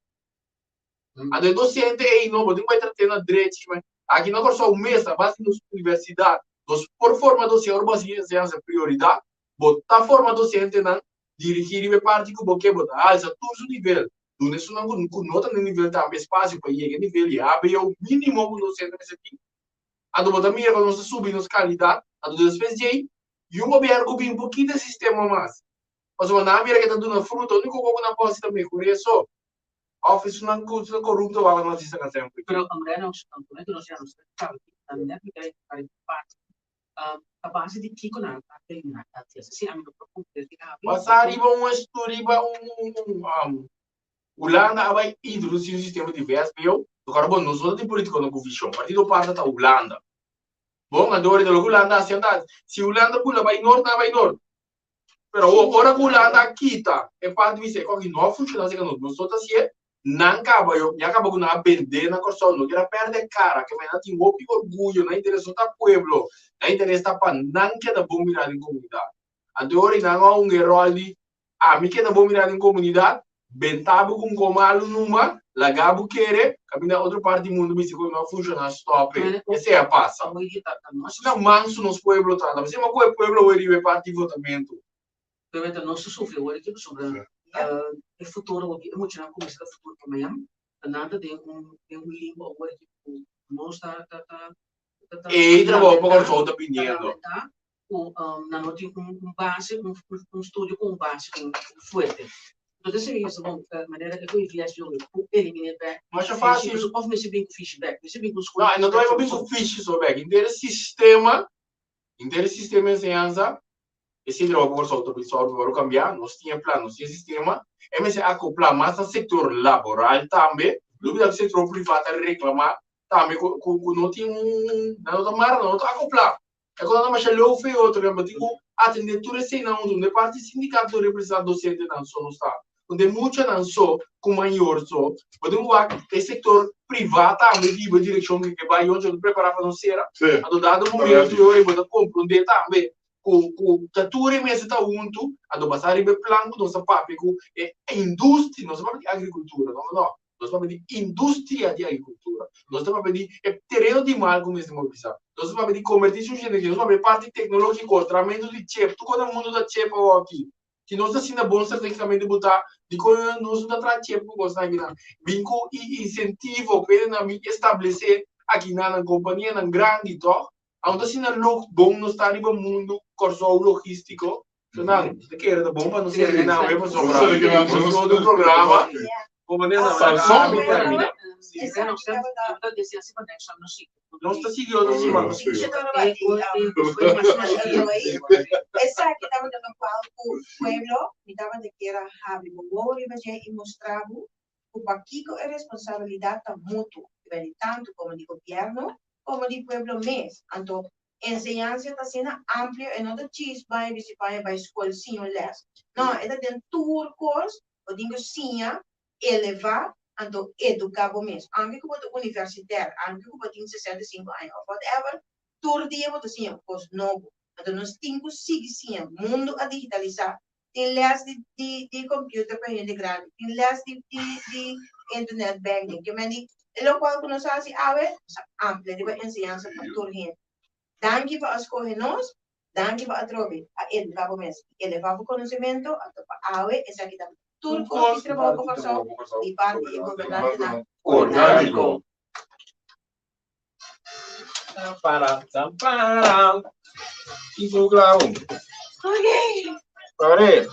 Então, docente aí não vai tratar na direita, aqui não é só o mês, mas na universidade, por forma docente, por ciência prioridade, botar forma docente na dirigir a parte que você botar, alça todos os níveis. Não é só nota no nível também espaço para ir nível e abre o mínimo do docente nesse aqui. Ando botar mira quando nós subimos qualidade, ando depois de um governo que um pouquinho de sistema mais. Mas o na mira que tá dando fruto, o único que não pode também por isso, office não corrupto vai não existe na tempo. Pero Andrea nós já nos sabe, a minha fica aí parte a base de que quando a tem se a minha proposta de Mas arriba estudo Holanda vai introduzir um sistema de VSPO, do carbono não só de político no governo, partido passa da Holanda. Bom, agora de Holanda assentada. Se Holanda pula vai norte, vai norte. Pero agora Holanda aqui tá, é parte de você que não funciona assim não. Nós outras se não acaba eu, já acaba com a vender na corção, não quer perder cara, que vai ter um orgulho, não interessa o pueblo, não interessa para não quer bom mirar em comunidade. Agora não há erro ali, a mim quer bom mirar em comunidade. Bentabo com comalo numa, lagabo querer, caminha outra parte do mundo, mas se não funciona, stop. Essa é a passa. Não manso nos pueblos, mas se uma coisa pueblo vai ir parte de votamento. Então, nós sofremos agora aqui sobre o futuro, o que emocional começa a futuro também, nada de língua agora que nós está E trabalho para só opinião. Na nota base, estúdio com base forte. Então, seria essa maneira que eu viesse jogo, eliminar back. Mas é fácil. Ou me bem com feedback, me bem com os não é bem com feedback. Inteiro sistema de ensinança, esse trabalho por só para cambiar, nós tinha plano, tinha sistema, mas acoplar mais no setor laboral também, do setor privado reclamar, também não tinha não acoplar. É quando nós chamamos o outro, que eu atender tudo esse não parte sindicato do representante docente não só no estado. Onde muito não só com maior só, podemos ver o setor privado também de direção que vai hoje preparar para não ser, a dado momento eu vou compreender também com tudo mesmo está junto, a do passar ribe plano nossa papo com indústria, nossa parte agricultura, não nós vamos pedir indústria de agricultura, nós vamos pedir terreno de mal como estamos pensando, nós vamos pedir comércio de energia, nós vamos pedir parte tecnológica, tratamento de chip, todo mundo da chip aqui, que nós assim na bolsa tecnicamente botar, de como nós não traz chip com nós aqui, vinco e incentivo para nós estabelecer aqui na companhia na grande toque, onde assim na bom nós está no mundo corso logístico. Não, você quer da bomba, não sei não, é para sobrar. Todo o programa, como nem não, não está seguindo assim, mano. Essa que estava dando qual o pueblo, me estava de que era hábil, vou e mostrava o Paquico é responsabilidade mútua, tanto como do governo, como do pueblo mesmo. Então, enseñanza está sendo amplia e não da cheese vai visitar vai escola sim ou les. Não, é da dentro turcos, o dingo sim, elevar, então educar o mesmo. Anche que você universitário, anche que você tem 65 anos, whatever, todo dia você sim, pois novo. Então nós temos que sim, mundo a digitalizar. Tem les de computer para gente grande, tem les de internet banking, que me diz, lo qual que nós fazemos amplia, de enseñanza para toda gente. Danke para escolher nós, danke para a trobe, a elevar o mesmo, elevar o conhecimento, a AUE, essa aqui também. Tudo que trabalha com a e parte e governante Orgánico. Para. E vou lá. Ok. Para.